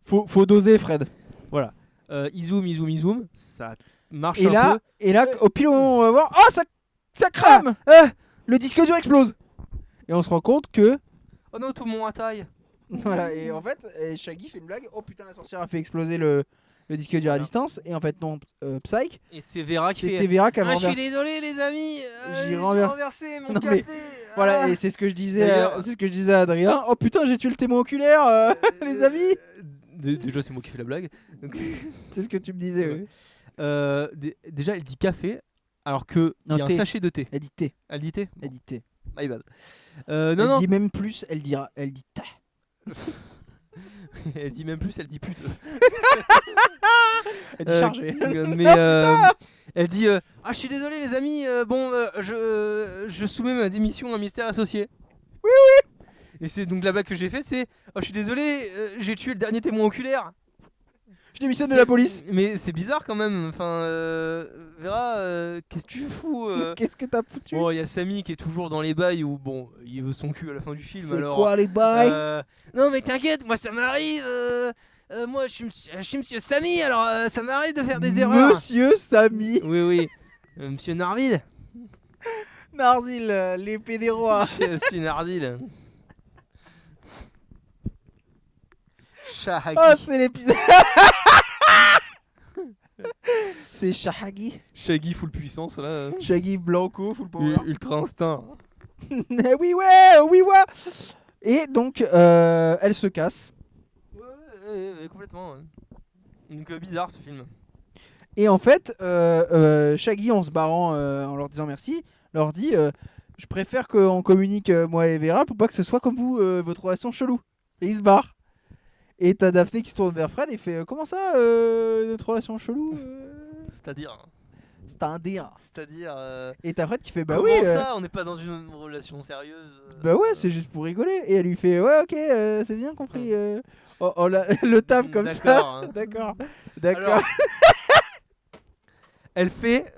Faut doser, Fred. Voilà. Il zoom. Ça marche Et un là, peu. au pile où on va voir, oh, ça crame. Le disque dur explose. Et on se rend compte que Oh non, tout mon à taille. voilà, et en fait, Shaggy fait une blague. Oh putain, la sorcière a fait exploser le disque dur à Voilà. distance. Et en fait, non, Psyche, Et c'est Vera qui c'était fait. Vera qui a Ah, je suis renversé. désolé les amis. J'ai J'ai renversé- renversé mon Non, mais café. Voilà, Ah. et c'est ce que je disais, D'ailleurs- c'est ce que je disais à Adrien. Oh putain, j'ai tué le témoin oculaire, les amis. Déjà, c'est moi qui fais la blague. Donc, C'est ce que tu me disais. Ouais. Oui. déjà, elle dit café, alors que il Non, y a un thé. sachet de thé. Elle dit thé. Elle dit thé. Elle dit thé. My bad. Elle Non. dit même plus. Elle dit ta. Elle dit même plus, elle dit pute. Elle dit chargé. Mais elle dit ah, je suis désolé les amis. Je soumets ma démission à un mystère associé. Oui. Et c'est donc la blague que j'ai faite, c'est oh, je suis désolé, j'ai tué le dernier témoin oculaire. Je démissionne de la police. Mais c'est bizarre quand même. Enfin, Vera, qu'est-ce que tu fous Qu'est-ce que t'as foutu? Bon, il y a Samy qui est toujours dans les bails où bon, il veut son cul à la fin du film. C'est alors, quoi les bails? non mais t'inquiète, moi ça m'arrive. Moi je suis Monsieur Samy, alors ça m'arrive de faire des erreurs. Monsieur Samy. Oui. Monsieur Narville. Narzil, l'épée des rois. Je suis Nardil. Shahagi. Oh, c'est l'épisode. C'est Shaggy. Shaggy full puissance là. Shaggy Blanco, full power. Ultra instinct. Oui, ouais, oui, ouais. Et donc, elle se casse. Ouais, complètement. Ouais. Donc bizarre ce film. Et en fait, Shaggy, en se barrant, en leur disant merci, leur dit je préfère qu'on communique, moi et Vera, pour pas que ce soit comme vous, votre relation chelou. Et il se barre. Et t'as Daphné qui se tourne vers Fred et fait comment ça, notre relation chelou C'est-à-dire. C'est un dire. C'est-à-dire. Et t'as Fred qui fait bah Comment oui. ça On n'est pas dans une relation sérieuse. Bah ouais, c'est juste pour rigoler. Et elle lui fait ouais, ok, c'est bien compris. Le tape comme ça. D'accord. Hein. D'accord. Alors, elle fait.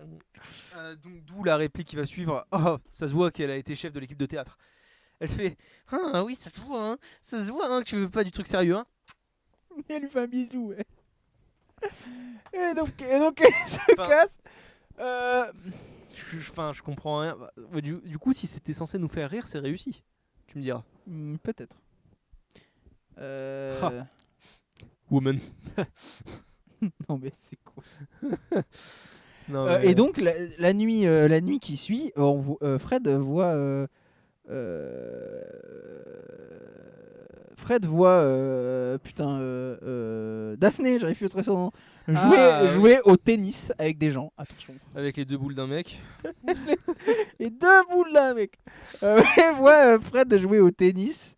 Donc d'où la réplique qui va suivre. Oh, ça se voit qu'elle a été chef de l'équipe de théâtre. Elle fait ah oui, ça se voit, hein. Ça se voit hein, que tu veux pas du truc sérieux, hein. Et elle lui fait un bisou. Ouais. Et donc elle se casse. Je comprends rien. Du coup, si c'était censé nous faire rire, c'est réussi. Tu me diras. Peut-être. Woman. Non mais c'est quoi. Non, mais... Et donc la nuit qui suit, Fred voit Daphné, j'arrive plus à trouver son nom, jouer au tennis avec des gens. Attention. Avec les deux boules d'un mec. Les deux boules là, mec. Elle voit Fred jouer au tennis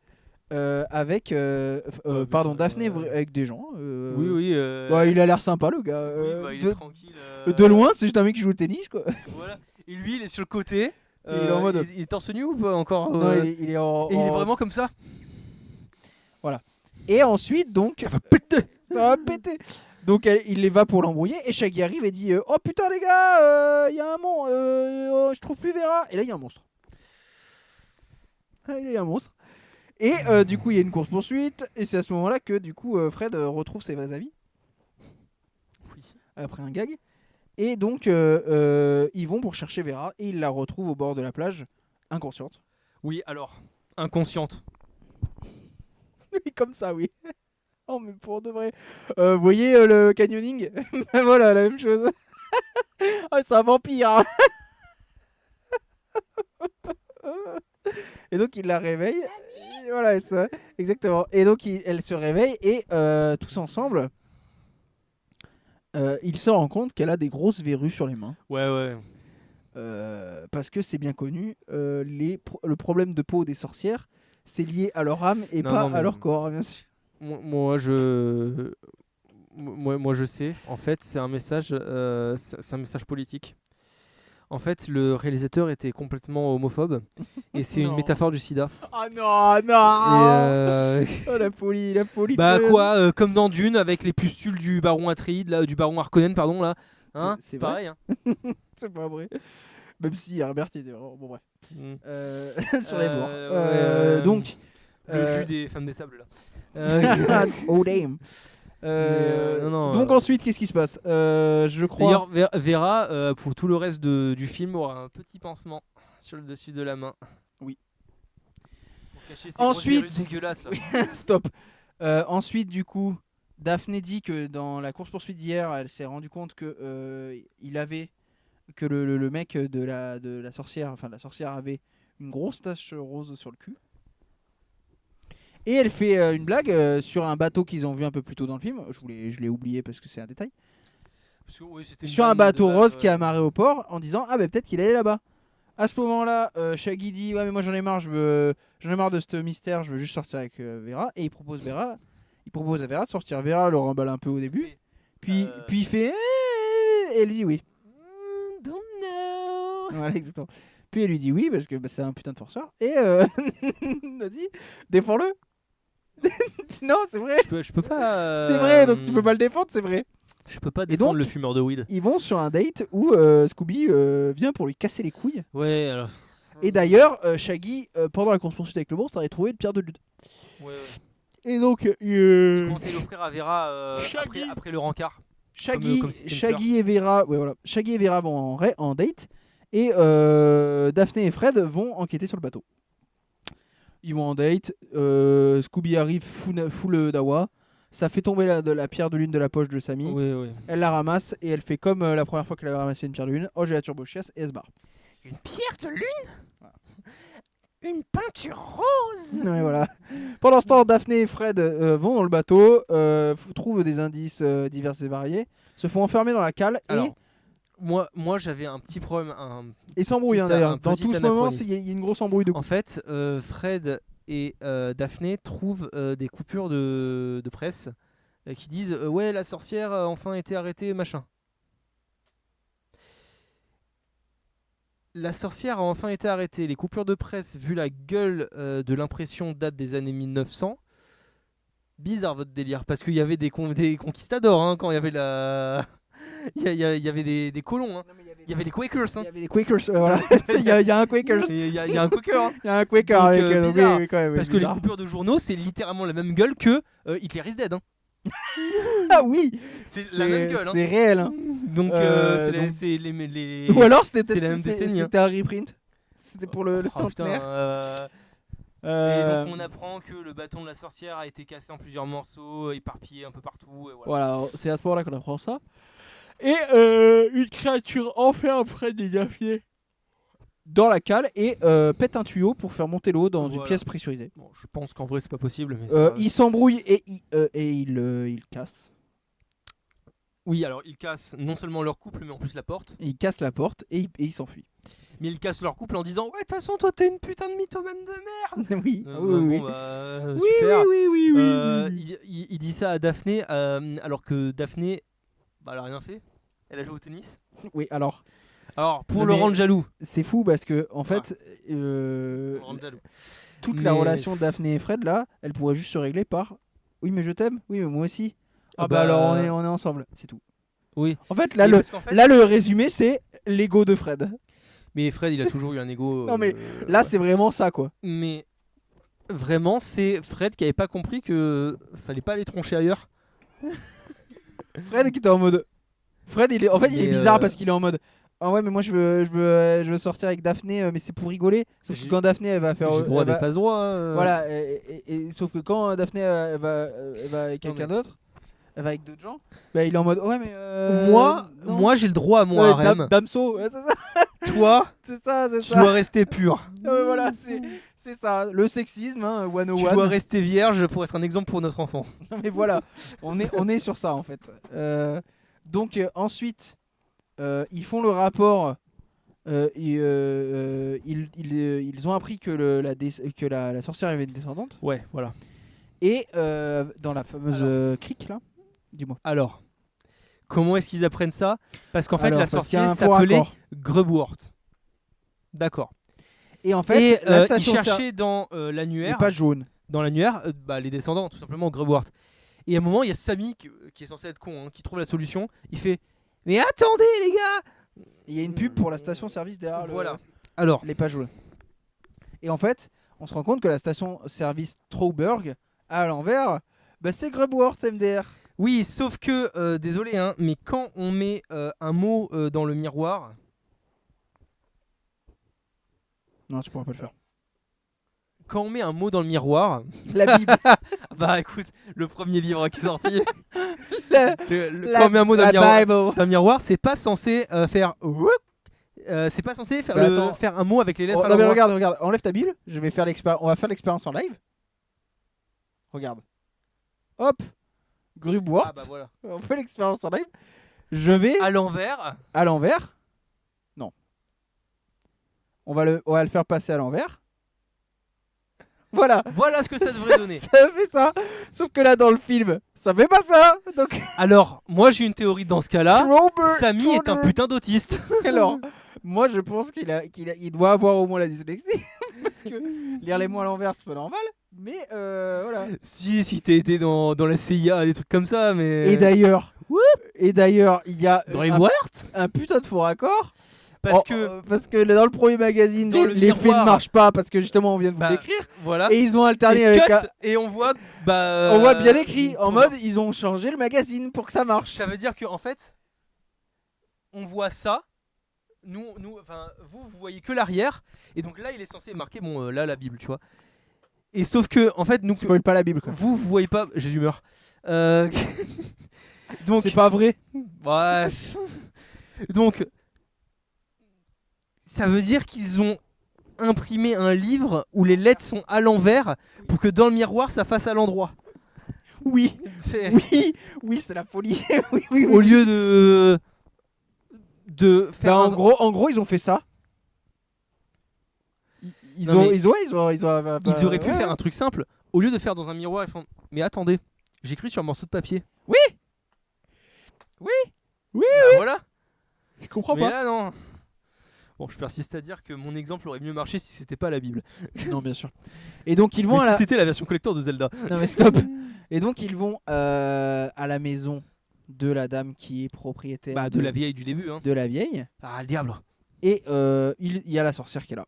avec Daphné avec des gens. Oui. Bah, il a l'air sympa le gars. Il est tranquille. De loin, c'est juste un mec qui joue au tennis quoi. Voilà. Et lui, il est sur le côté. Il est en mode. Il est torse nu ou pas encore Non, il est en. Et il est vraiment comme ça. Voilà. Et ensuite, donc. Ça va péter. Ça va péter. Donc il les va pour l'embrouiller et Shaggy arrive et dit oh putain les gars, il y a un monstre, je trouve plus Vera. Et là il y a un monstre. Il y a un monstre. Et du coup il y a une course poursuite et c'est à ce moment-là que du coup Fred retrouve ses vrais avis. Oui. Après un gag. Et donc ils vont pour chercher Vera et ils la retrouvent au bord de la plage, inconsciente. Oui, alors, inconsciente. Oui, comme ça, oui. Oh, mais pour de vrai. Vous voyez le canyoning. Voilà, la même chose. Oh, c'est un vampire. Hein. Et donc il la réveille. Et voilà, ça, exactement. Et donc elle se réveille et tous ensemble, il se rend compte qu'elle a des grosses verrues sur les mains. Ouais. Parce que c'est bien connu, le problème de peau des sorcières, c'est lié à leur âme et pas à leur corps, bien sûr. Moi, je sais. En fait, c'est un message politique. En fait, le réalisateur était complètement homophobe et c'est une métaphore du sida. Oh non. Et Oh la folie. Bah quoi, comme dans Dune avec les pustules du baron Atreides, là, du baron Harkonnen, pardon là. Hein, c'est pareil. Hein. C'est pas vrai. Même si Herbert était vraiment bon bref. Sur les bords. Donc le jus des femmes des sables là. Oh damn. Donc ensuite, qu'est-ce qui se passe Je crois. D'ailleurs, Vera, pour tout le reste du film, aura un petit pansement sur le dessus de la main. Oui. Pour cacher ses ensuite, dégueulasses là. Stop. Ensuite, du coup, Daphné dit que dans la course poursuite d'hier, elle s'est rendu compte que le mec de la sorcière, enfin la sorcière avait une grosse tache rose sur le cul. Et elle fait une blague sur un bateau qu'ils ont vu un peu plus tôt dans le film. Je l'ai oublié parce que c'est un détail. Sur un bateau rose qui est amarré au port en disant ah bah peut-être qu'il allait là-bas. À ce moment-là, Shaggy dit ouais mais moi j'en ai marre, j'en ai marre de ce mystère, je veux juste sortir avec Vera. Et il propose à Vera de sortir. Vera le remballe un peu au début, puis il fait et elle lui dit oui. Don't know. Voilà exactement. Puis elle lui dit oui parce que c'est un putain de forceur et vas-y défends-le. Non, c'est vrai. Je peux pas. C'est vrai, donc tu peux pas le défendre, c'est vrai. Je peux pas défendre le fumeur de weed. Ils vont sur un date où Scooby vient pour lui casser les couilles. Ouais, alors. Et d'ailleurs, Shaggy, pendant la course-poursuite avec le monstre, avait trouvé une pierre de lune. Ouais. Et donc. Il comptait l'offrir à Vera après le rencard. Shaggy et Vera. Ouais, voilà. Shaggy et Vera vont en date. Et Daphné et Fred vont enquêter sur le bateau. Ils vont en date, Scooby arrive, fout le dawa, ça fait tomber la pierre de lune de la poche de Sammy, oui. Elle la ramasse et elle fait comme la première fois qu'elle avait ramassé une pierre de lune, oh j'ai la turbo chiasse et elle se barre. Une pierre de lune voilà. une peinture rose. Ouais, voilà. Pendant ce temps, Daphné et Fred vont dans le bateau, trouvent des indices divers et variés, se font enfermer dans la cale Alors, moi j'avais un petit problème. et s'embrouillent petit- d'ailleurs. un Dans petit tout ce moment, anachronisme. il y a une grosse embrouille de En couple. fait, Fred et Daphné trouvent des coupures de presse qui disent ouais, la sorcière a enfin été arrêtée, machin. La sorcière a enfin été arrêtée. Les coupures de presse, vu la gueule de l'impression, datent des années 1900. Bizarre votre délire, parce qu'il y avait des conquistadors hein, quand il y avait la. Il y avait des colons, hein. Il y avait les Quakers. Hein. Il y avait des Quakers, voilà. Il y a un Quakers. Il y a un Quaker. Hein. Il y a un Quaker Donc, avec bizarre, oui, quand même, parce que les bizarre. coupures de journaux, c'est littéralement la même gueule que Hitler is dead. Hein. Ah oui, C'est la même gueule. Hein. C'est réel. Hein. Donc, donc- c'est les. Ou alors c'était c'est la peut-être même décennie, hein. c'était un reprint. C'était pour le Oh, putain, centenaire. Et donc on apprend que le bâton de la sorcière a été cassé en plusieurs morceaux, éparpillé un peu partout. Et voilà. Voilà, c'est à ce moment-là qu'on apprend ça. Et une créature enferme Fred et Daphné dans la cale et pète un tuyau pour faire monter l'eau dans une Voilà. pièce pressurisée. Bon, je pense qu'en vrai c'est pas possible. Mais c'est pas grave. Il s'embrouille et il casse. Oui, alors ils cassent non seulement leur couple, mais en plus la porte. Il casse la porte et il s'enfuit. Mais ils cassent leur couple en disant ouais, de toute façon, toi t'es une putain de mythomane de merde. Oui, Euh, oui, oui. bon, bah, Oui, super. oui, oui, oui, oui. Il dit ça à Daphné, alors que Daphné, bah, elle a rien fait. Elle a joué au tennis. Oui, alors, Alors, pour Non, le mais- rendre jaloux. c'est fou parce que, en fait, Pour le rendre jaloux. toute la Mais- relation de Daphné et Fred, là, elle pourrait juste se régler par oui, mais je t'aime, oui, mais moi aussi. Ah Ah bah bah, alors on est ensemble, c'est tout. Oui. En fait, là, Mais parce qu'en fait- là le résumé, c'est l'ego de Fred. Mais Fred, il a toujours eu un ego. Non, mais Là, c'est vraiment ça, quoi. Mais vraiment, c'est Fred qui avait pas compris que fallait pas aller troncher ailleurs. Fred qui était en mode. Fred, il est Mais, bizarre parce qu'il est en mode. Ah ouais, mais moi je veux sortir avec Daphné, mais c'est pour rigoler. Sauf que J'ai- quand Daphné elle va faire. J'ai droit, elle va- mais pas ce droit. Hein. Voilà, sauf que quand Daphné elle va avec Non, quelqu'un mais- d'autre, elle va avec d'autres gens, bah il est en mode ouais, mais. non. Moi, j'ai le droit à mon Ouais, harem. Damso, ouais, c'est ça, Toi, c'est ça, c'est tu ça. dois rester pur. Ouais, voilà, c'est ça, le sexisme, hein, 101. Tu dois rester vierge pour être un exemple pour notre enfant. Non, mais voilà, on est sur ça en fait. Donc ensuite, ils font le rapport. Ils ont appris que, la sorcière avait une descendante. Ouais, voilà. Et dans la fameuse crique là, dis-moi. Alors, comment est-ce qu'ils apprennent ça? Parce qu'en fait, Alors, la parce qu'il y a sorcière un faux s'appelait raccord. Grubwort. D'accord. Et en fait, Et la ils station cherchaient dans n'est l'annuaire, pas jaune. les descendants, tout simplement, Grubwort. Et à un moment, il y a Samy, qui est censé être con, hein, qui trouve la solution. Il fait « Mais attendez, les gars !» Il y a une pub pour la station-service derrière Voilà. Alors, les pages jaunes. Et en fait, on se rend compte que la station-service Trauberg, à l'envers, bah, c'est Grubwort MDR. oui, sauf que, désolé, hein, mais quand on met un mot dans le miroir, Non, tu pourras pas le faire. quand on met un mot dans le miroir, La Bible. bah écoute, le premier livre qui est sorti, La- quand on met un mot dans le miroir, Bible. c'est pas censé faire c'est pas censé faire, Bah, attends. faire un mot avec les lettres Oh, à non mais l'endroit. regarde, enlève ta Bible. On va faire l'expérience en live. Regarde. Hop. Grubwort. Ah bah voilà. On fait l'expérience en live. Je vais À l'envers. à l'envers. Non. On va le faire passer à l'envers. Voilà. Voilà ce que ça devrait donner. Ça fait ça. Sauf que là dans le film, ça fait pas ça. Donc Alors, moi j'ai une théorie dans ce cas-là. Robert Samy est un Turner. putain d'autiste. Alors, moi je pense qu'il doit avoir au moins la dyslexie. Parce que lire les mots à l'envers c'est pas normal. Mais voilà. si t'as été dans la CIA, des trucs comme ça, mais. Et d'ailleurs, il y a Grubwort un putain de faux raccord. Parce Oh, que. parce que dans le premier magazine, Dans le les faits miroir. ne marchent pas parce que justement on vient de vous Bah, le décrire. Voilà. Et ils ont alterné Et avec cut, et on voit. Bah, on voit bien écrit en pour- mode ils ont changé le magazine pour que ça marche. Ça veut dire que en fait, on voit ça. Enfin, vous voyez que l'arrière. Et donc là, il est censé marquer, bon, là, la Bible, tu vois. Et sauf que, en fait, nous, Spoil pas la Bible quoi. vous voyez pas. Jésus meurt. Donc, C'est pas vrai. ouais. Donc, ça veut dire qu'ils ont imprimer un livre où les lettres sont à l'envers pour que dans le miroir ça fasse à l'endroit. Oui, C'est- oui, c'est la folie. oui. Au lieu de faire Bah, un- en gros, ils ont fait ça. Ils Non, mais- ils Ils auraient pu ouais. faire un truc simple. Au lieu de faire dans un miroir, ils font. Mais attendez, j'écris sur un morceau de papier. Oui. Bah voilà. Je comprends Mais pas. là, non. Bon, je persiste à dire que mon exemple aurait mieux marché si c'était pas la Bible. Non, bien sûr. Et donc ils vont Mais à si la... c'était la version collector de Zelda. Non mais stop. Et donc ils vont à la maison de la dame qui est propriétaire Bah, de la vieille du début, hein. de la vieille. Ah, le diable. Et il y a la sorcière qui est là.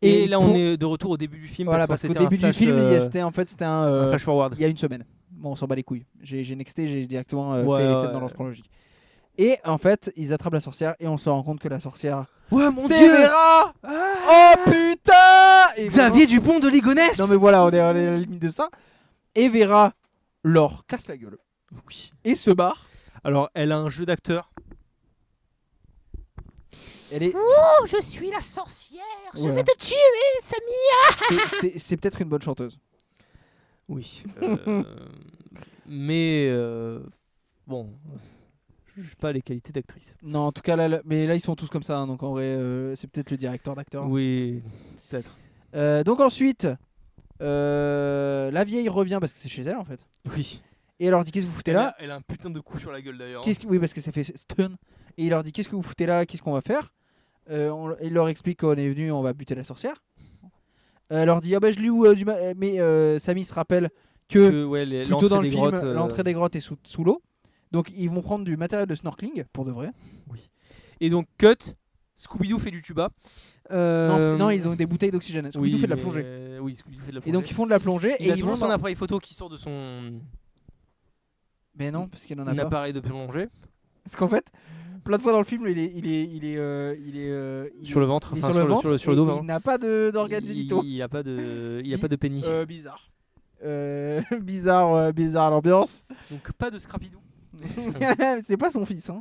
Et là, pour- on est de retour au début du film. Voilà, parce parce que qu'au c'était début un du film, flash, c'était un, un flash forward. il y a une semaine. Bon, on s'en bat les couilles. J'ai nexté, j'ai directement Ouais, fait les ouais, scènes dans ouais. l'ordre chronologique. Et en fait, ils attrapent la sorcière et on se rend compte que la sorcière. Ouais, mon C'est dieu. Vera. Ah Oh putain. Et Xavier Dupont de Ligonnès. non mais voilà, on est à la limite de ça. Et Vera leur casse la gueule Oui. et se barre. Alors, elle a un jeu d'acteur. Elle est. Oh, je suis la sorcière. Je Voilà. vais te tuer, Samy. C'est peut-être une bonne chanteuse. Oui. Mais bon, je juge pas les qualités d'actrice. Non, en tout cas mais là ils sont tous comme ça, hein, donc en vrai c'est peut-être le directeur d'acteur. Oui, peut-être. Donc ensuite, la vieille revient parce que c'est chez elle en fait. Oui. Et elle leur dit qu'est-ce que vous foutez Elle là a, elle a un putain de coup sur la gueule d'ailleurs. Oui, parce que ça fait stun. Et il leur dit qu'est-ce que vous foutez là, qu'est-ce qu'on va faire. Il leur explique qu'on est venu, on va buter la sorcière. Elle leur dit ah bah je l'ai où mais Samy se rappelle que Ouais, plutôt dans l'entrée le des film grottes. l'entrée des grottes est sous l'eau. Donc ils vont prendre du matériel de snorkeling pour de vrai. Et donc, cut, Scooby-Doo fait du tuba. Non, ils ont des bouteilles d'oxygène. Scooby-Doo fait de la plongée. Oui, Scooby-Doo fait de la Et plongée. donc ils font de la plongée il et a ils toujours vont son dans- appareil photo qui sort de son Mais non, parce qu'il en a pas. appareil de plongée. Parce qu'en fait, plein de fois dans le film, il Sur le ventre, il est enfin, sur le ventre sur le et dos, il pardon. n'a pas d'organes génitaux. Il n'y a pas de pénis. Bizarre. Bizarre l'ambiance. Donc pas de Scrappy-Doo. C'est pas son fils, hein.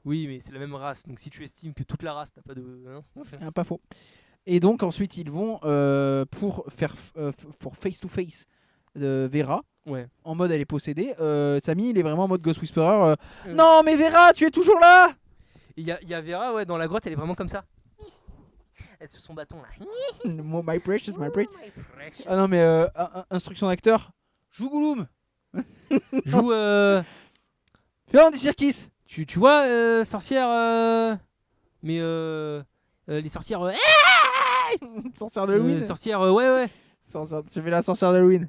Oui, mais c'est la même race. Donc si tu estimes que toute la race n'a pas de... hein. Ah, pas faux. Et donc ensuite ils vont pour faire pour face to face Vera. Ouais. En mode elle est possédée. Samy il est vraiment en mode Ghost Whisperer. Non mais Vera, tu es toujours là. Il y a Vera, ouais, dans la grotte, elle est vraiment comme ça. Elle sur son bâton là. My precious, my precious. My precious. Ah non mais instruction d'acteur. Joue Gollum. Joue... Fais Andy Serkis. tu vois, sorcière... Mais les sorcières... Sorcière d'Halloween. sorcières, ouais. Tu fais la sorcière d'Halloween.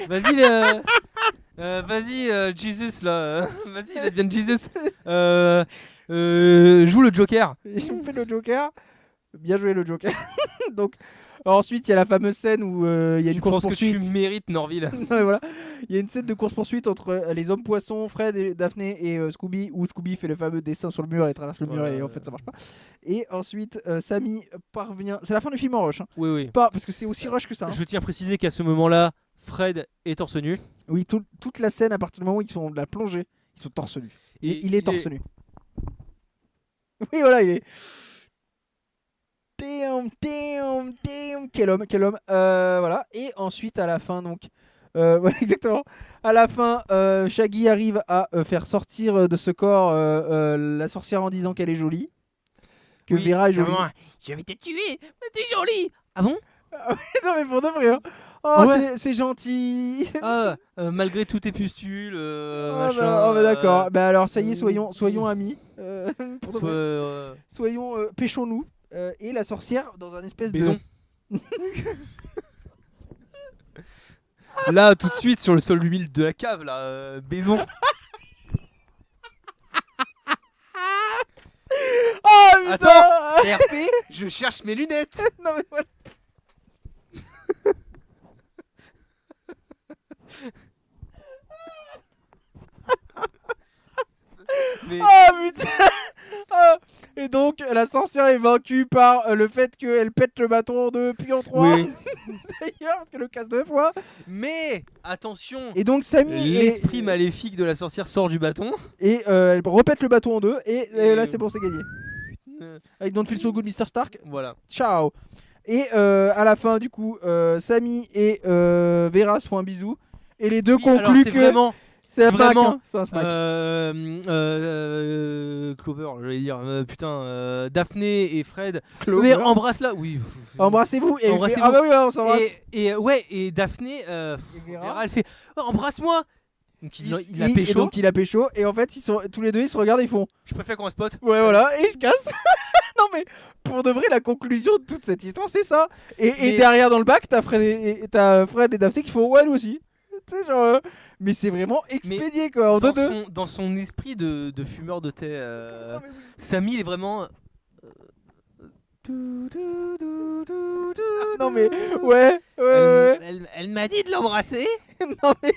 Vas-y, vas-y, Jesus là. Vas-y, lesbian Jesus. Joue le Joker. Il me fait le Joker. Bien joué le Joker. Donc ensuite il y a la fameuse scène où il y a une Je course pense que tu poursuite. mérites Norville. Non, mais voilà. Il y a une scène de course poursuite entre les hommes poissons, Fred et Daphné et Scooby, où Scooby fait le fameux dessin sur le mur et traverse le mur Voilà. et en fait ça marche pas. Et ensuite Samy parvient. C'est la fin du film en rush. Hein. Oui. Pas parce que c'est aussi rush que ça. Hein. Je tiens à préciser qu'à ce moment-là, Fred est torse nu. Oui, toute la scène à partir du moment où ils sont de la plongée, ils sont torse nu. Et il est torse nu. Oui, voilà, il est. Damn, quel homme. Voilà. Et ensuite, à la fin, donc. Voilà, exactement. À la fin, Shaggy arrive à faire sortir de ce corps la sorcière en disant qu'elle est jolie. Que Oui, Vera est jolie. vraiment, je vais te tuer, mais t'es jolie. Ah bon? Non, mais pour de vrai. Hein. Oh, Ah ouais. c'est gentil. Ah, malgré tous tes pustules, Oh, machin. bah, d'accord. Bah alors, ça y est, soyons amis. Pour de vrai. Soyons, pêchons-nous. Et la sorcière dans un espèce Baison. de. Là, tout de suite, sur le sol humide de la cave, là, baison. Oh putain. Attends. RP, je cherche mes lunettes. Non mais voilà. Mais... Oh putain. Ah. Et donc la sorcière est vaincue par le fait qu'elle pète le bâton en deux puis en trois. Oui. D'ailleurs parce qu'elle le casse 2 fois. Mais attention, Et donc Samy l'esprit maléfique de la sorcière sort du bâton. et elle repète le bâton en deux et Et- là c'est bon, c'est gagné. Avec Don't Feel So Good, Mr. Stark. Voilà. Ciao. Et à la fin, du coup, Samy et Vera se font un bisou. Et les deux Oui, alors, concluent c'est que vraiment. c'est un vraiment, smack, hein. C'est un smack. Clover, j'allais dire. Daphné et Fred. Clover. Mais embrasse-la. Oui. Embrassez-vous. Et elle fait, Embrassez-vous. ah bah oui, on s'embrasse. Et Daphné, Vera. Vera, elle fait oh, embrasse-moi. Donc il a et pécho. donc il a pécho. Et en fait, tous les deux, ils se regardent et ils font Je préfère qu'on se pote. ouais, voilà. Et ils se cassent. Non, mais pour de vrai, la conclusion de toute cette histoire, c'est ça. Et derrière, dans le bac, t'as Fred et Daphné qui font ouais, nous aussi. Tu sais, genre. Mais c'est vraiment expédié, quoi. En deux. Dans son esprit de fumeur de thé, Non, mais oui. Samy il est vraiment. Non, mais ouais. Elle m'a dit de l'embrasser. Non, mais.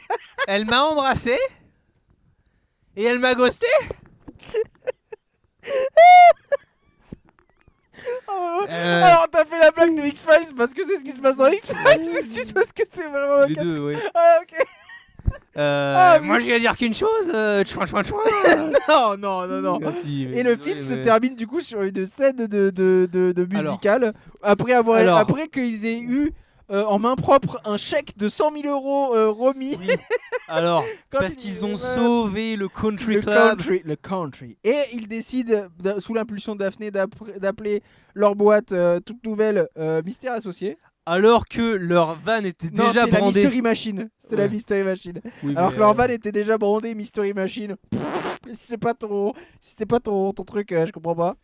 Elle m'a embrassé. Et elle m'a ghosté. Alors, t'as fait la blague de X-Files parce que c'est ce qui se passe dans X-Files. C'est juste parce que c'est vraiment le Les cas. deux, oui. Ah, ok. Moi, je vais dire qu'une chose. Chouin. Non. Merci, mais Et le désolé, film se mais- termine du coup sur une scène de musicale après qu'ils aient eu en main propre un chèque de 100 000 euros remis. Oui. Alors, Quand parce ils- qu'ils ont ouais. sauvé le country club. Le country. Et ils décident, sous l'impulsion de Daphné, d'appeler leur boîte toute nouvelle Mystère Associé. Alors que leur van était Non, déjà c'est la brandée. Mystery Machine. C'est la Ouais. Mystery Machine. Oui, Alors mais, que leur van était déjà brandé Mystery Machine. Si c'est pas ton truc, je comprends pas.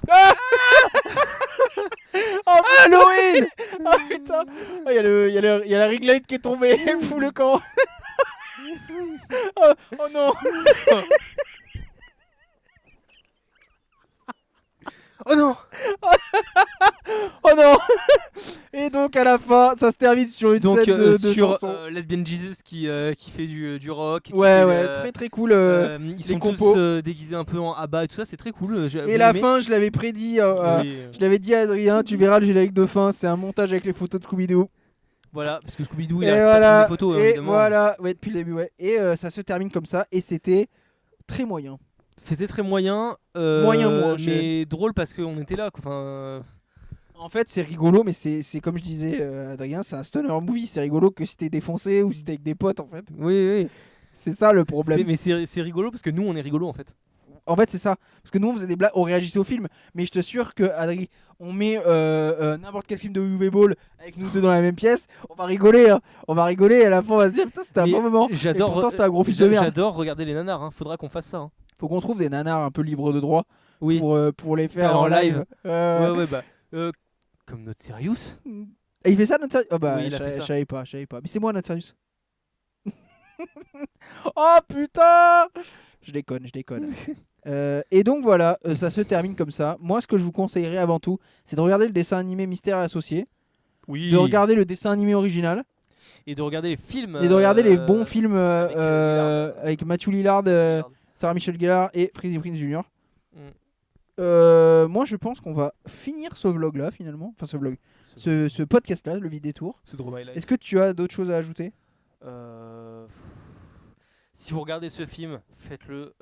Ah oh, Halloween. ah putain. Il y a la ring light qui est tombée. Elle fout le camp. Oh non. Oh non. Oh non. Et donc à la fin, ça se termine sur une Donc scène de sur chanson. Lesbian Jesus qui fait du rock. qui Ouais, fait, ouais, très très cool. ils sont compos. tous déguisés un peu en ABBA et tout ça, c'est très cool. Et la fin, je l'avais prédit. Je l'avais dit à Adrien, tu verras le générique de fin, c'est un montage avec les photos de Scooby-Doo. Voilà, parce que Scooby-Doo il Et arrête pas de prendre des photos, et évidemment. voilà, ouais, depuis le début, ouais. Et ça se termine comme ça, et c'était très moyen. C'était très moyen. Moyen, mais drôle parce qu'on était là. Quoi. Enfin, En fait, c'est rigolo, mais c'est comme je disais, Adrien, c'est un stoner movie. C'est rigolo que si t'es défoncé ou si t'es avec des potes, en fait. oui. C'est ça le problème. Mais c'est rigolo parce que nous on est rigolo en fait. En fait, c'est ça. Parce que nous, on faisait des blagues, on réagissait au film. Mais je te assure que, Adrien, on met n'importe quel film de UV Ball avec nous deux dans la même pièce, on va rigoler. Hein. On va rigoler et à la fin, on va se dire, putain, c'était un Mais bon moment. j'adore- Et pourtant, c'était un gros film de merde. J'adore regarder les nanars. Hein. Faudra qu'on fasse ça. Hein. Faut qu'on trouve des nanars un peu libres de droit Oui. pour les faire Faire en en live. Ouais, bah. Comme notre Sirius. Et il fait ça, notre Sirius? Oh bah, Oui, il a je fait ça. savais pas. Mais c'est moi, notre Sirius. Oh putain! Je déconne. Et donc voilà, ça se termine comme ça. Moi, ce que je vous conseillerais avant tout, c'est de regarder le dessin animé Mystère Associé, Oui. de regarder le dessin animé original, Et de regarder les films. et de regarder les bons films avec, Lillard. avec Matthew Lillard, Sarah Michelle Gellar et Freddie Prinze Jr. Moi, je pense qu'on va finir ce vlog-là, finalement. Enfin, ce podcast-là, le Vide Détour. Ce Draw My Life. Est-ce que tu as d'autres choses à ajouter? Si vous regardez ce film, faites-le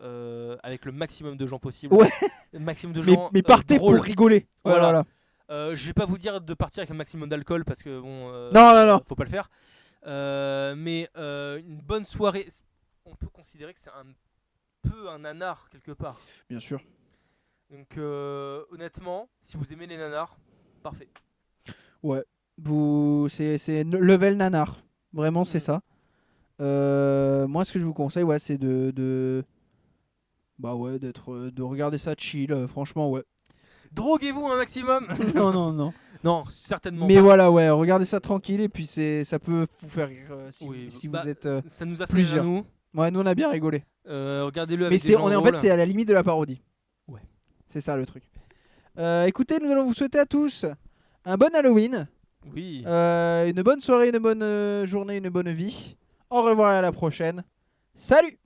avec le maximum de gens possible. Ouais. Le maximum de gens. Mais partez drôles. pour rigoler. Voilà. Voilà. Je vais pas vous dire de partir avec un maximum d'alcool parce que bon. Non. Faut pas le faire. Mais une bonne soirée, on peut considérer que c'est un peu un nanar quelque part. Bien sûr. Donc honnêtement, si vous aimez les nanars, parfait. Ouais. C'est level nanar. Vraiment, c'est ça. Moi, ce que je vous conseille, ouais, c'est de regarder ça chill. Franchement, ouais. Droguez-vous un maximum. non. Non, certainement Mais pas. voilà, ouais, regardez ça tranquille et puis ça peut vous faire rire si Bah, vous êtes. ça nous a fait plusieurs. rire à nous. Ouais, nous on a bien rigolé. Regardez-le Mais avec des gens en drôles. fait, c'est à la limite de la parodie. Ouais. C'est ça le truc. Écoutez, nous allons vous souhaiter à tous un bon Halloween, Oui. une bonne soirée, une bonne journée, une bonne vie. Au revoir et à la prochaine. Salut!